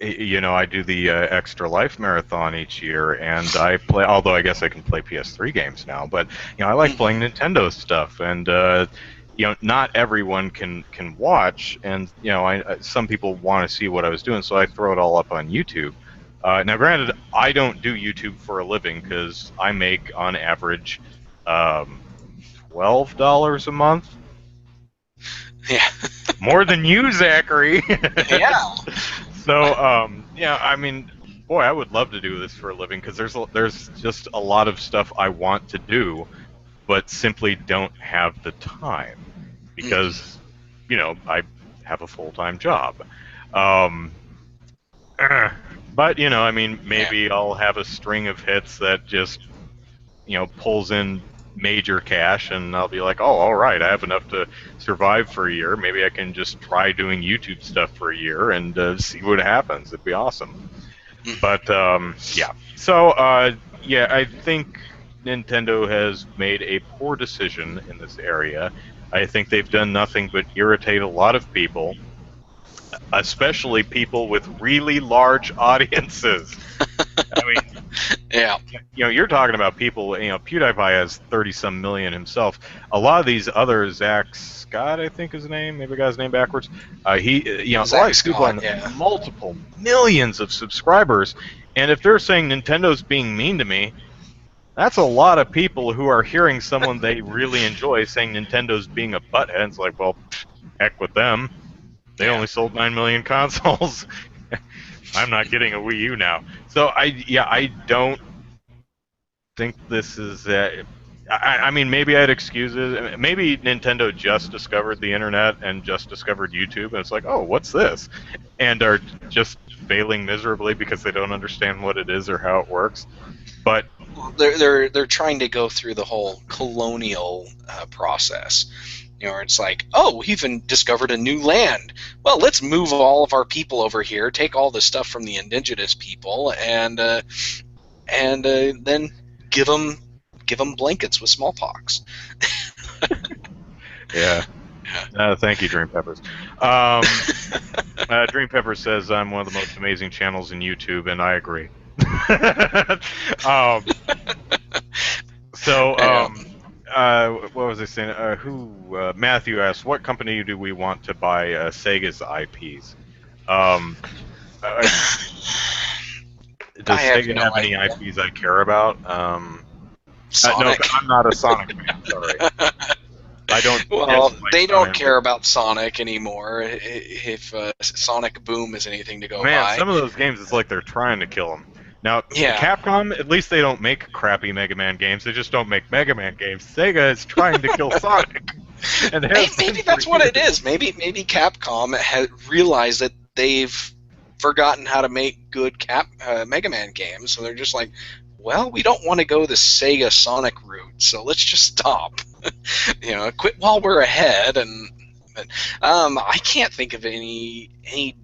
S1: I do the Extra Life Marathon each year, and I play. Although I guess I can play PS3 games now, but I like playing Nintendo stuff, and not everyone can watch, and some people want to see what I was doing, so I throw it all up on YouTube. Now, granted, I don't do YouTube for a living because I make on average $12 a month.
S2: Yeah.
S1: More than you, Zachary.
S2: Yeah.
S1: So, I mean, boy, I would love to do this for a living because there's just a lot of stuff I want to do, but simply don't have the time because, I have a full-time job. But, I mean, maybe I'll have a string of hits that just, pulls in major cash, and I'll be like, oh, all right, I have enough to survive for a year. Maybe I can just try doing YouTube stuff for a year and see what happens. It'd be awesome. But yeah, so I think Nintendo has made a poor decision in this area. I think they've done nothing but irritate a lot of people, especially people with really large audiences. I mean,
S2: Yeah.
S1: you're talking about people. PewDiePie has 30-some million himself. A lot of these other Zach Scott, I think his name. Maybe I got his name backwards. He, a lot of these people have multiple millions of subscribers, and if they're saying Nintendo's being mean to me, that's a lot of people who are hearing someone they really enjoy saying Nintendo's being a butthead. And it's like, well, heck with them. They only sold 9 million consoles. I'm not getting a Wii U now. So I don't think this is. I mean, maybe I'd excuse it. Maybe Nintendo just discovered the internet and just discovered YouTube, and it's like, oh, what's this? And are just failing miserably because they don't understand what it is or how it works. But
S2: they're trying to go through the whole colonial process. It's like, oh, we even discovered a new land. Well, let's move all of our people over here, take all the stuff from the indigenous people, and then give them blankets with smallpox.
S1: Yeah. Thank you, Dream Peppers. Dream Peppers says I'm one of the most amazing channels in YouTube, and I agree. What was I saying? Matthew asked, what company do we want to buy Sega's IPs? Does Sega have any IPs I care about?
S2: Sonic.
S1: No, I'm not a Sonic fan. Sorry. I don't.
S2: Well, they don't care about Sonic anymore. If Sonic Boom is anything to go by.
S1: Some of those games, it's like they're trying to kill them. Now, Capcom, at least they don't make crappy Mega Man games. They just don't make Mega Man games. Sega is trying to kill Sonic. And
S2: maybe that's what it is. Maybe Capcom has realized that they've forgotten how to make good Mega Man games, so they're just like, well, we don't want to go the Sega Sonic route, so let's just stop. Quit while we're ahead. But I can't think of any. To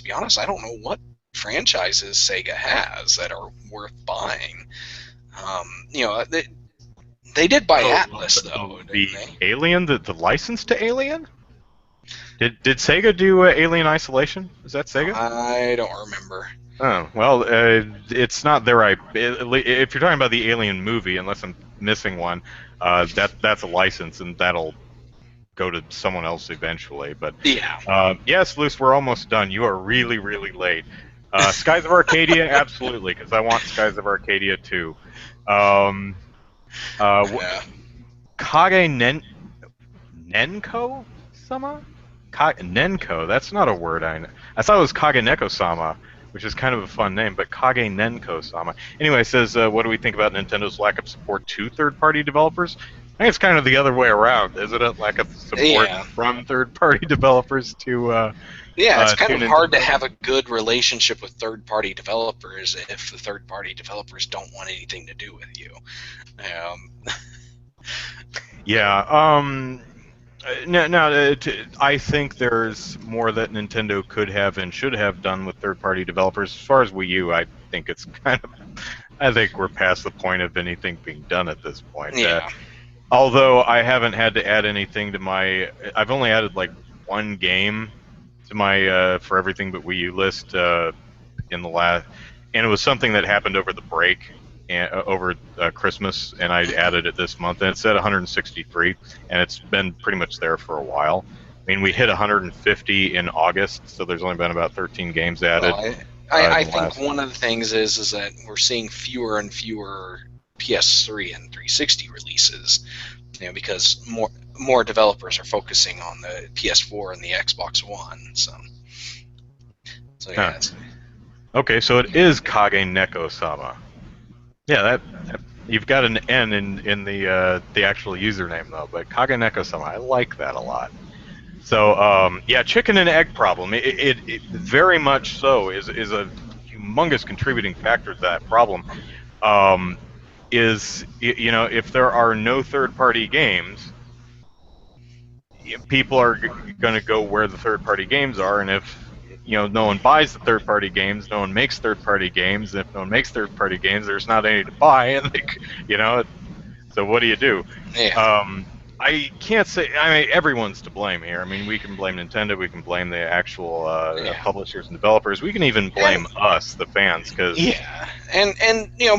S2: be honest, I don't know what franchises Sega has that are worth buying. They did buy Atlas though.
S1: The Alien, the license to Alien. Did Sega do Alien Isolation? Is that Sega?
S2: I don't remember.
S1: Oh well, it's not their IP. If you're talking about the Alien movie, unless I'm missing one, that's a license, and that'll go to someone else eventually. But yes, Luce, we're almost done. You are really, really late. Skies of Arcadia, absolutely, because I want Skies of Arcadia too. Kage Nenko-sama? Nenko, that's not a word I know. I thought it was Kageneko-sama, which is kind of a fun name, but Kage Nenko-sama. Anyway, it says, what do we think about Nintendo's lack of support to third-party developers? I think it's kind of the other way around, isn't it? Lack of support from third-party developers to
S2: it's kind of hard to have a good relationship with third-party developers if the third-party developers don't want anything to do with you.
S1: I think there's more that Nintendo could have and should have done with third-party developers. As far as Wii U, I think it's I think we're past the point of anything being done at this point. Although I haven't had to add anything to I've only added like one game to my for everything but Wii U list in the last, and it was something that happened over the break and over Christmas, and I added it this month, and it said 163, and it's been pretty much there for a while. I mean, we hit 150 in August, so there's only been about 13 games added.
S2: Well, I
S1: In the
S2: think
S1: last.
S2: one of the things is that we're seeing fewer and fewer PS3 and 360 releases, because more developers are focusing on the PS4 and the Xbox One. So yeah.
S1: Huh. Okay, so it is Kage Neko-sama. Yeah, that you've got an N in the actual username though, but Kage Neko-sama, I like that a lot. So yeah, chicken and egg problem. It very much so is a humongous contributing factor to that problem. Is if there are no third-party games, people are going to go where the third-party games are, and if no one buys the third-party games, no one makes third-party games. And if no one makes third-party games, there's not any to buy, and so what do you do?
S2: Yeah.
S1: I can't say. I mean, everyone's to blame here. I mean, we can blame Nintendo. We can blame the actual publishers and developers. We can even blame us, the fans, because
S2: yeah, and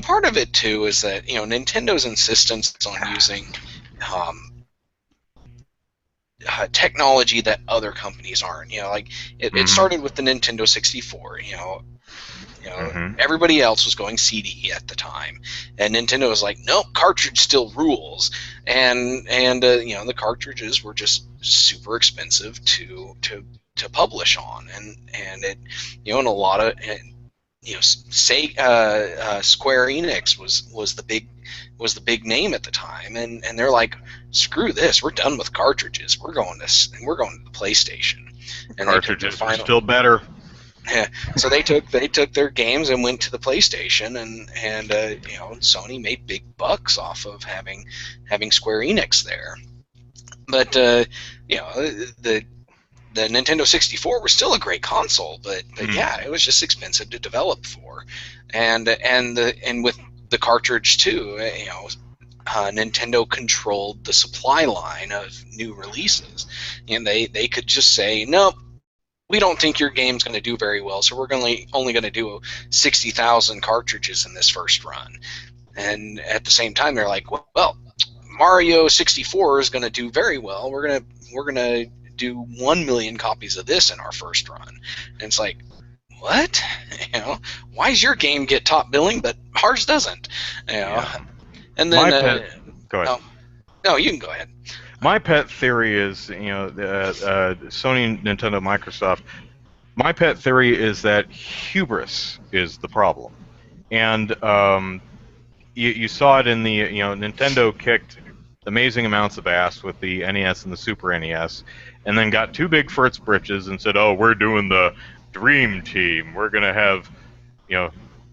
S2: part of it too is that Nintendo's insistence on using technology that other companies aren't. Like it started with the Nintendo 64. Everybody else was going CD at the time, and Nintendo was like, nope, cartridge still rules, and the cartridges were just super expensive to publish on, and it and a lot of say Square Enix was the big name at the time, and they're like, screw this, we're done with cartridges, we're going to the PlayStation, and
S1: cartridges are still better.
S2: Yeah, so they took their games and went to the PlayStation, and Sony made big bucks off of having Square Enix there. But the Nintendo 64 was still a great console, but yeah, it was just expensive to develop for, and with the cartridge too, Nintendo controlled the supply line of new releases, and they could just say, nope, we don't think your game's going to do very well, so we're only going to do 60,000 cartridges in this first run. And at the same time, they're like, well, Mario 64 is going to do very well. We're going to do 1 million copies of this in our first run. And it's like, what? Why does your game get top billing but ours doesn't?
S1: Yeah.
S2: And then
S1: go ahead.
S2: No, you can go ahead.
S1: My pet theory is, Sony, Nintendo, Microsoft. My pet theory is that hubris is the problem, and you saw it in the Nintendo kicked amazing amounts of ass with the NES and the Super NES, and then got too big for its britches and said, "Oh, we're doing the Dream Team. We're gonna have,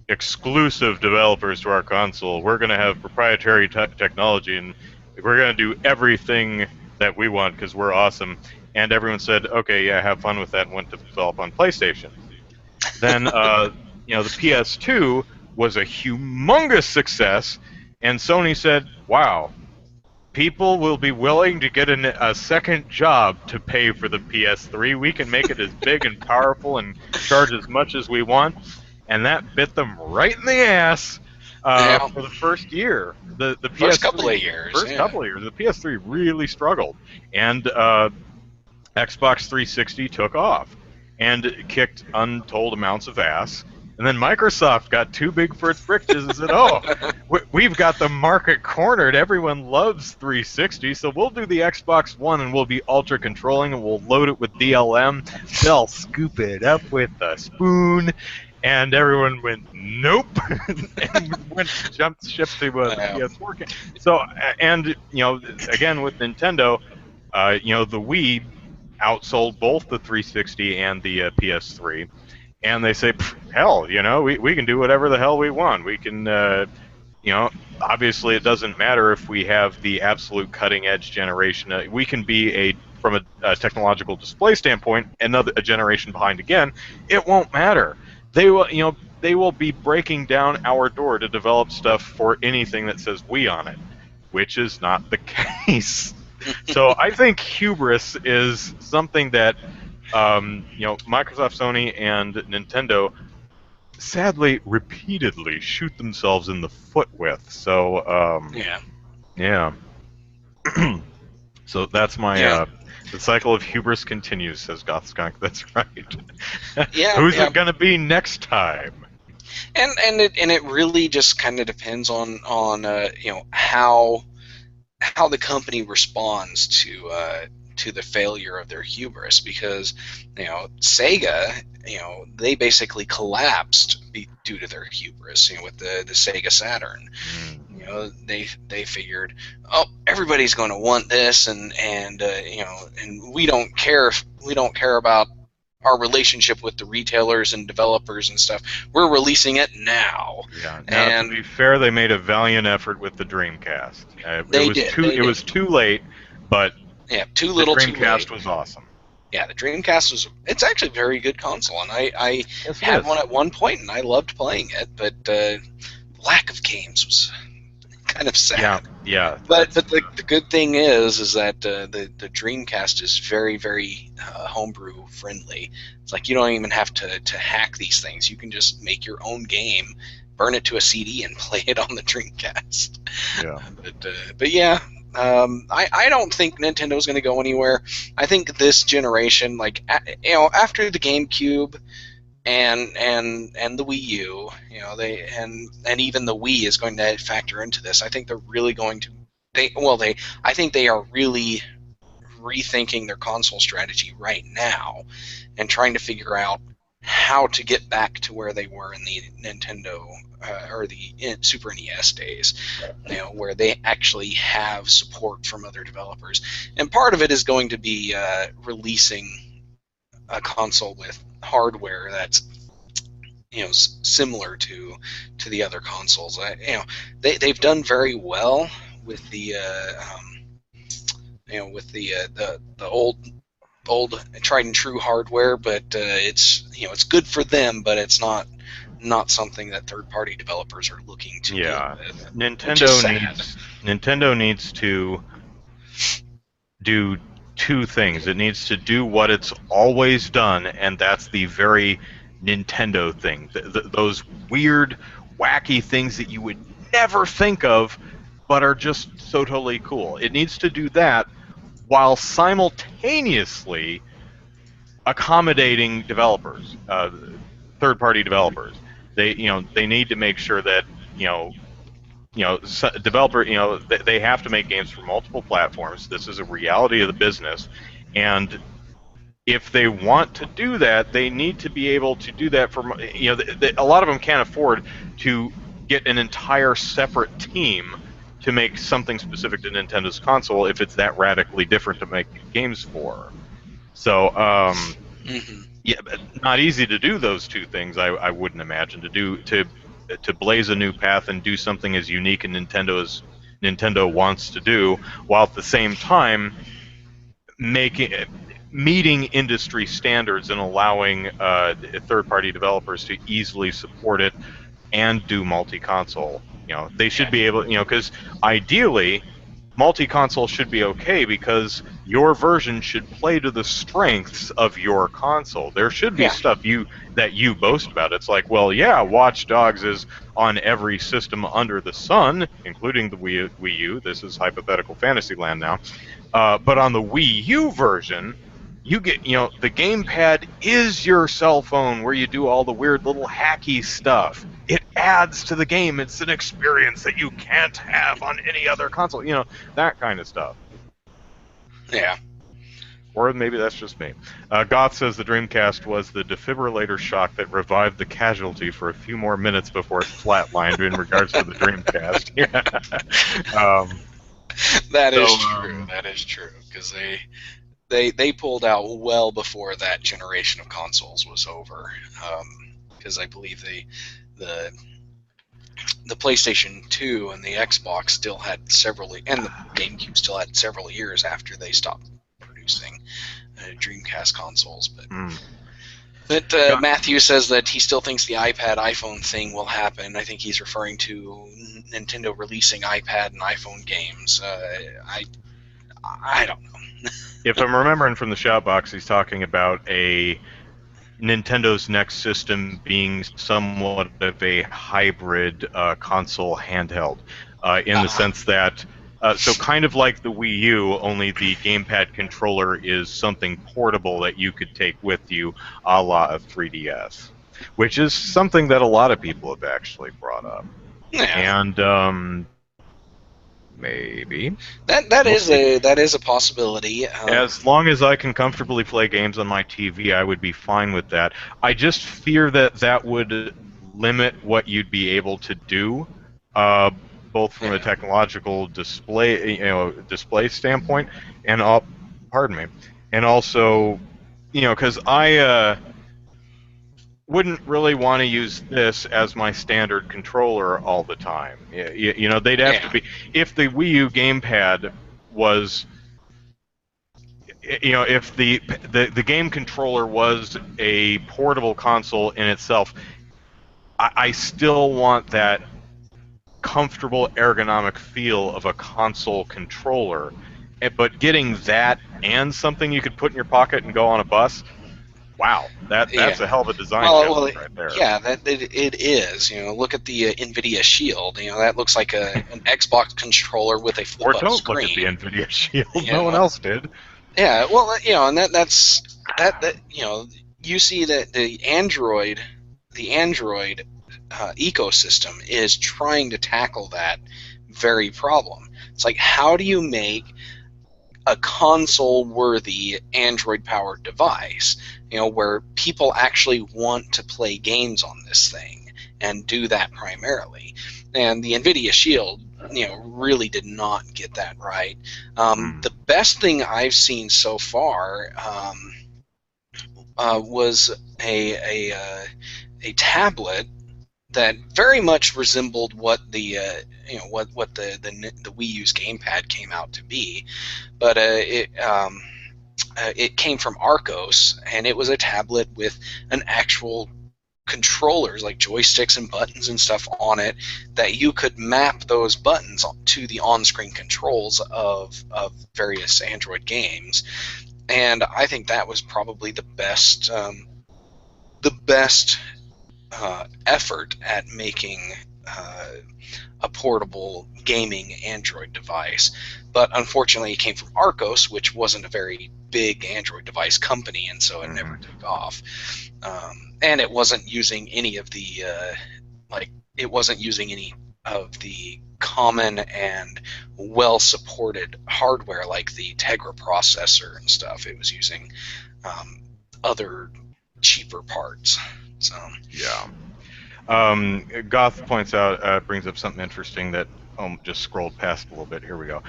S1: exclusive developers to our console. We're gonna have proprietary technology, and we're gonna do everything that we want because we're awesome." And everyone said, "Okay, yeah, have fun with that," and went to develop on PlayStation. Then, the PS2 was a humongous success, and Sony said, "Wow, people will be willing to get a second job to pay for the PS3. We can make it as big and powerful and charge as much as we want." And that bit them right in the ass for the first year. The PS3,
S2: first couple of years.
S1: The PS3 really struggled, and Xbox 360 took off and kicked untold amounts of ass. And then Microsoft got too big for its britches and said, "Oh, we've got the market cornered. Everyone loves 360, so we'll do the Xbox One and we'll be ultra controlling and we'll load it with DLM. They'll scoop it up with a spoon." And everyone went, "Nope," and jumped ship to the PS4. So, and again with Nintendo, the Wii outsold both the 360 and the PS3. And they say, hell, we can do whatever the hell we want. We can, obviously it doesn't matter if we have the absolute cutting edge generation. We can be from a technological display standpoint, a generation behind again. It won't matter. They will be breaking down our door to develop stuff for anything that says we on it, which is not the case. So I think hubris is something that Microsoft, Sony, and Nintendo sadly repeatedly shoot themselves in the foot with. So, yeah. So that's my
S2: Yeah.
S1: the cycle of hubris continues, says Gothskunk. That's right.
S2: Yeah,
S1: Who's
S2: yeah.
S1: it gonna be next time?
S2: And it really just kind of depends on how the company responds to the failure of their hubris, because Sega, they basically collapsed due to their hubris, with the Sega Saturn. They figured, oh, everybody's going to want this, and we don't care about our relationship with the retailers and developers and stuff. We're releasing it now.
S1: Yeah. Now, to
S2: And
S1: be fair, they made a valiant effort with the Dreamcast.
S2: they did. They
S1: It was
S2: did.
S1: too late, but
S2: Yeah, too
S1: the
S2: little, too late.
S1: Dreamcast was awesome.
S2: Yeah, the Dreamcast it's actually a very good console, and I
S1: Yes, it
S2: had
S1: is.
S2: one at one point, and I loved playing it, but lack of games was kind of sad.
S1: Yeah.
S2: But the good thing is that the Dreamcast is very, very homebrew friendly. It's like you don't even have to hack these things. You can just make your own game, burn it to a CD, and play it on the Dreamcast.
S1: Yeah.
S2: But yeah, I don't think Nintendo's going to go anywhere. I think this generation, like after the GameCube and the Wii U, they and even the Wii is going to factor into this. I think they're really going to I think they are really rethinking their console strategy right now and trying to figure out how to get back to where they were in the Nintendo or the Super NES days, where they actually have support from other developers. And part of it is going to be releasing a console with hardware that's similar to the other consoles. They've done very well with the the old tried and true hardware, but it's good for them, but it's not something that third party developers are looking to deal with.
S1: Nintendo needs to do two things. It needs to do what it's always done, and that's the very Nintendo thing. Those weird, wacky things that you would never think of, but are just so totally cool. It needs to do that while simultaneously accommodating developers, third-party developers. They need to make sure that developer, they have to make games for multiple platforms. This is a reality of the business, and if they want to do that, they need to be able to do that for a lot of them can't afford to get an entire separate team to make something specific to Nintendo's console if it's that radically different to make games for. So, yeah, not easy to do those two things. I wouldn't imagine to blaze a new path and do something as unique as Nintendo wants to do, while at the same time meeting industry standards and allowing third-party developers to easily support it and do multi-console. They should be able, because ideally, multi-console should be okay because your version should play to the strengths of your console. There should be stuff that you boast about. It's like, well, yeah, Watch Dogs is on every system under the sun, including the Wii U. This is hypothetical Fantasyland now. But on the Wii U version, you get, the gamepad is your cell phone where you do all the weird little hacky stuff. It adds to the game. It's an experience that you can't have on any other console. That kind of stuff.
S2: Yeah.
S1: Or maybe that's just me. Goth says the Dreamcast was the defibrillator shock that revived the casualty for a few more minutes before it flatlined in regards to the Dreamcast.
S2: That is true. That is true, because they pulled out well before that generation of consoles was over. Because I believe the PlayStation 2 and the Xbox still had several, and the GameCube still had several years after they stopped producing Dreamcast consoles. But Matthew says that he still thinks the iPhone thing will happen. I think he's referring to Nintendo releasing iPad and iPhone games. I don't know.
S1: If I'm remembering from the Shoutbox, he's talking about a Nintendo's next system being somewhat of a hybrid console handheld, in the
S2: Ah,
S1: sense that, so kind of like the Wii U, only the gamepad controller is something portable that you could take with you, a la of 3DS, which is something that a lot of people have actually brought up.
S2: yeah.
S1: And maybe
S2: That
S1: we'll
S2: is
S1: see.
S2: a possibility.
S1: As long as I can comfortably play games on my TV, I would be fine with that. I just fear that that would limit what you'd be able to do, uh, both from a
S2: Yeah.
S1: technological display standpoint, and pardon me, and also, because I wouldn't really want to use this as my standard controller all the time. They'd have to
S2: Yeah.
S1: be, if the Wii U gamepad was, if the game controller was a portable console in itself, I still want that comfortable ergonomic feel of a console controller. But getting that and something you could put in your pocket and go on a bus, wow, that's a
S2: Yeah.
S1: hell of a design
S2: Well,
S1: challenge right there.
S2: yeah, that it is. Look at the Nvidia Shield. That looks like an Xbox controller with a
S1: Or
S2: flip-up
S1: don't look at the
S2: screen.
S1: Nvidia Shield.
S2: You
S1: No one
S2: know,
S1: else did.
S2: yeah. Well, and that you see that the Android ecosystem is trying to tackle that very problem. It's like, how do you make a console-worthy Android-powered device, where people actually want to play games on this thing and do that primarily? And the NVIDIA Shield, really did not get that right.
S1: Mm.
S2: The best thing I've seen so far was a tablet that very much resembled what the Wii U's gamepad came out to be, but it came from Arcos, and it was a tablet with an actual controllers, like joysticks and buttons and stuff on it, that you could map those buttons to the on-screen controls of various Android games. And I think that was probably the best effort at making a portable gaming Android device. But unfortunately, it came from Arcos, which wasn't a very big Android device company, and so it never took off. And it wasn't using any of the common and well-supported hardware like the Tegra processor and stuff. It was using other cheaper parts. So
S1: Yeah. Goth points out, brings up something interesting that just scrolled past a little bit. Here we go.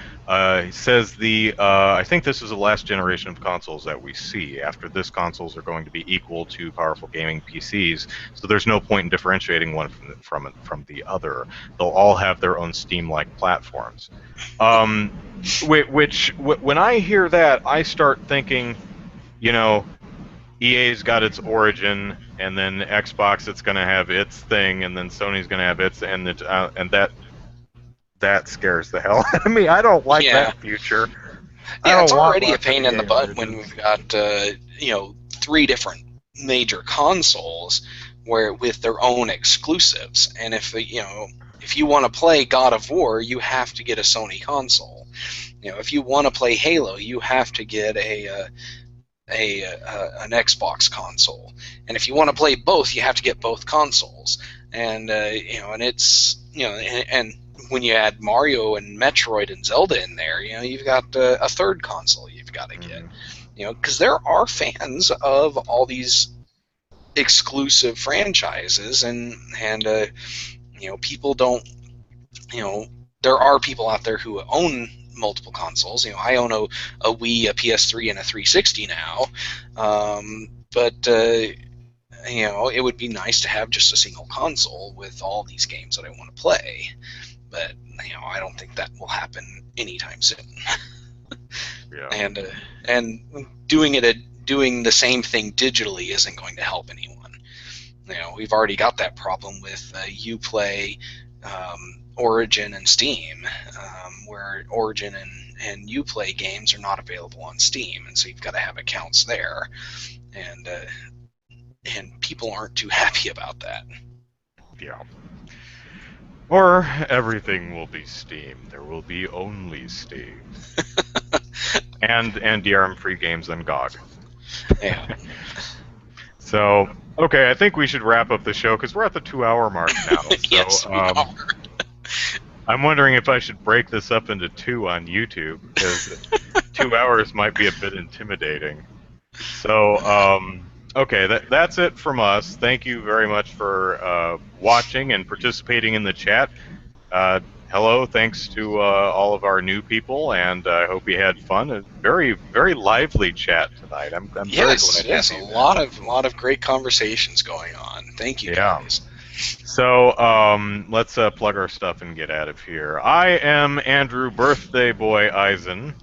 S1: He says I think this is the last generation of consoles that we see. After this, consoles are going to be equal to powerful gaming PCs, so there's no point in differentiating one from the other. They'll all have their own Steam-like platforms. When I hear that, I start thinking, EA's got its Origin, and then Xbox, it's going to have its thing, and then Sony's going to have its, and that scares the hell out of me. I don't like
S2: yeah,
S1: that future. I
S2: yeah, it's
S1: don't want
S2: already a
S1: lots of
S2: pain in
S1: EA
S2: the butt when
S1: Origins.
S2: we've got three different major consoles where with their own exclusives. And if you want to play God of War, you have to get a Sony console. If you want to play Halo, you have to get an Xbox console, and if you want to play both, you have to get both consoles. And and it's and when you add Mario and Metroid and Zelda in there, you've got a third console you've got to get. Because there are fans of all these exclusive franchises, and people don't. There are people out there who own multiple consoles. I own a Wii, a PS3, and a 360 now. But it would be nice to have just a single console with all these games that I want to play. But I don't think that will happen anytime soon.
S1: Yeah.
S2: And doing the same thing digitally isn't going to help anyone. We've already got that problem with Uplay, Origin and Steam, where Origin and Uplay games are not available on Steam, and so you've got to have accounts there, and people aren't too happy about that.
S1: Yeah. Or everything will be Steam. There will be only Steam. and DRM-free games on GOG.
S2: Yeah.
S1: So, okay, I think we should wrap up the show because we're at the 2-hour mark now. So,
S2: Yes, we are.
S1: I'm wondering if I should break this up into 2 on YouTube because 2 hours might be a bit intimidating. So, okay, that's it from us. Thank you very much for watching and participating in the chat. Hello, thanks to all of our new people, and I hope you had fun. A very, very lively chat tonight. I'm very glad to see
S2: a lot of great conversations going on. Thank you, guys.
S1: So let's plug our stuff and get out of here. I am Andrew Birthday Boy Eisen.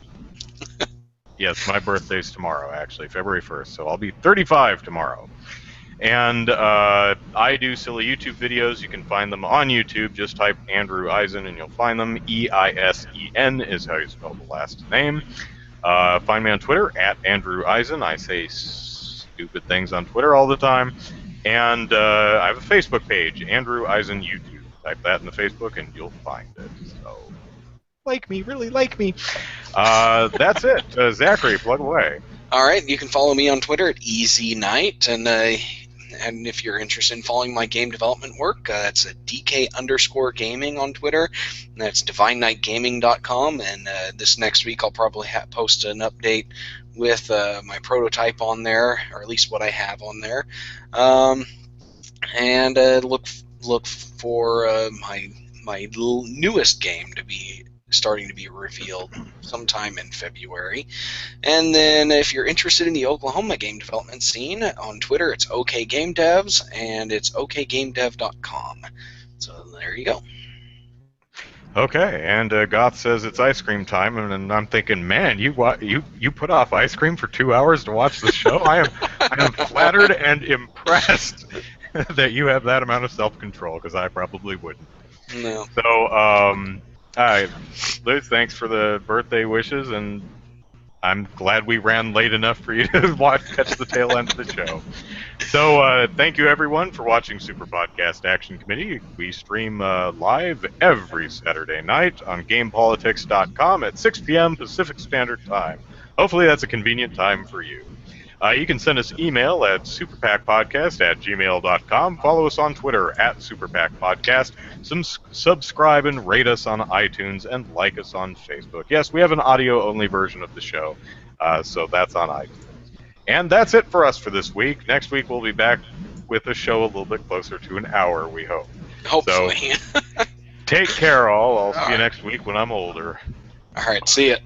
S1: Yes, my birthday's tomorrow, actually, February 1st, so I'll be 35 tomorrow. And I do silly YouTube videos. You can find them on YouTube. Just type Andrew Eisen and you'll find them. E-I-S-E-N is how you spell the last name. Find me on Twitter at Andrew Eisen. I say stupid things on Twitter all the time. And I have a Facebook page, Andrew Eisen YouTube. Type that in the Facebook and you'll find it. So, like me, really like me. That's it. Zachary, plug away.
S2: All right, you can follow me on Twitter at Easy Night, and if you're interested in following my game development work, that's a DK_gaming on Twitter. And that's DivineKnightGaming.com, and this next week I'll probably post an update with my prototype on there, or at least what I have on there. And look for my newest game to be starting to be revealed sometime in February. And then if you're interested in the Oklahoma game development scene, on Twitter it's OKGameDevs, and it's okgamedev.com. So there you go. Okay,
S1: and Goth says it's ice cream time, and I'm thinking, man, you put off ice cream for 2 hours to watch the show? I am flattered and impressed that you have that amount of self-control, because I probably wouldn't.
S2: No.
S1: So, Liz, thanks for the birthday wishes, and I'm glad we ran late enough for you to catch the tail end of the show. So thank you, everyone, for watching Super Podcast Action Committee. We stream live every Saturday night on GamePolitics.com at 6 p.m. Pacific Standard Time. Hopefully that's a convenient time for you. You can send us email at superpackpodcast@gmail.com. Follow us on Twitter at superpackpodcast. Subscribe and rate us on iTunes and like us on Facebook. Yes, we have an audio-only version of the show, so that's on iTunes. And that's it for us for this week. Next week we'll be back with a show a little bit closer to an hour, we hope.
S2: Hopefully.
S1: So, take care, all. I'll see you next week when I'm older.
S2: All right, see ya.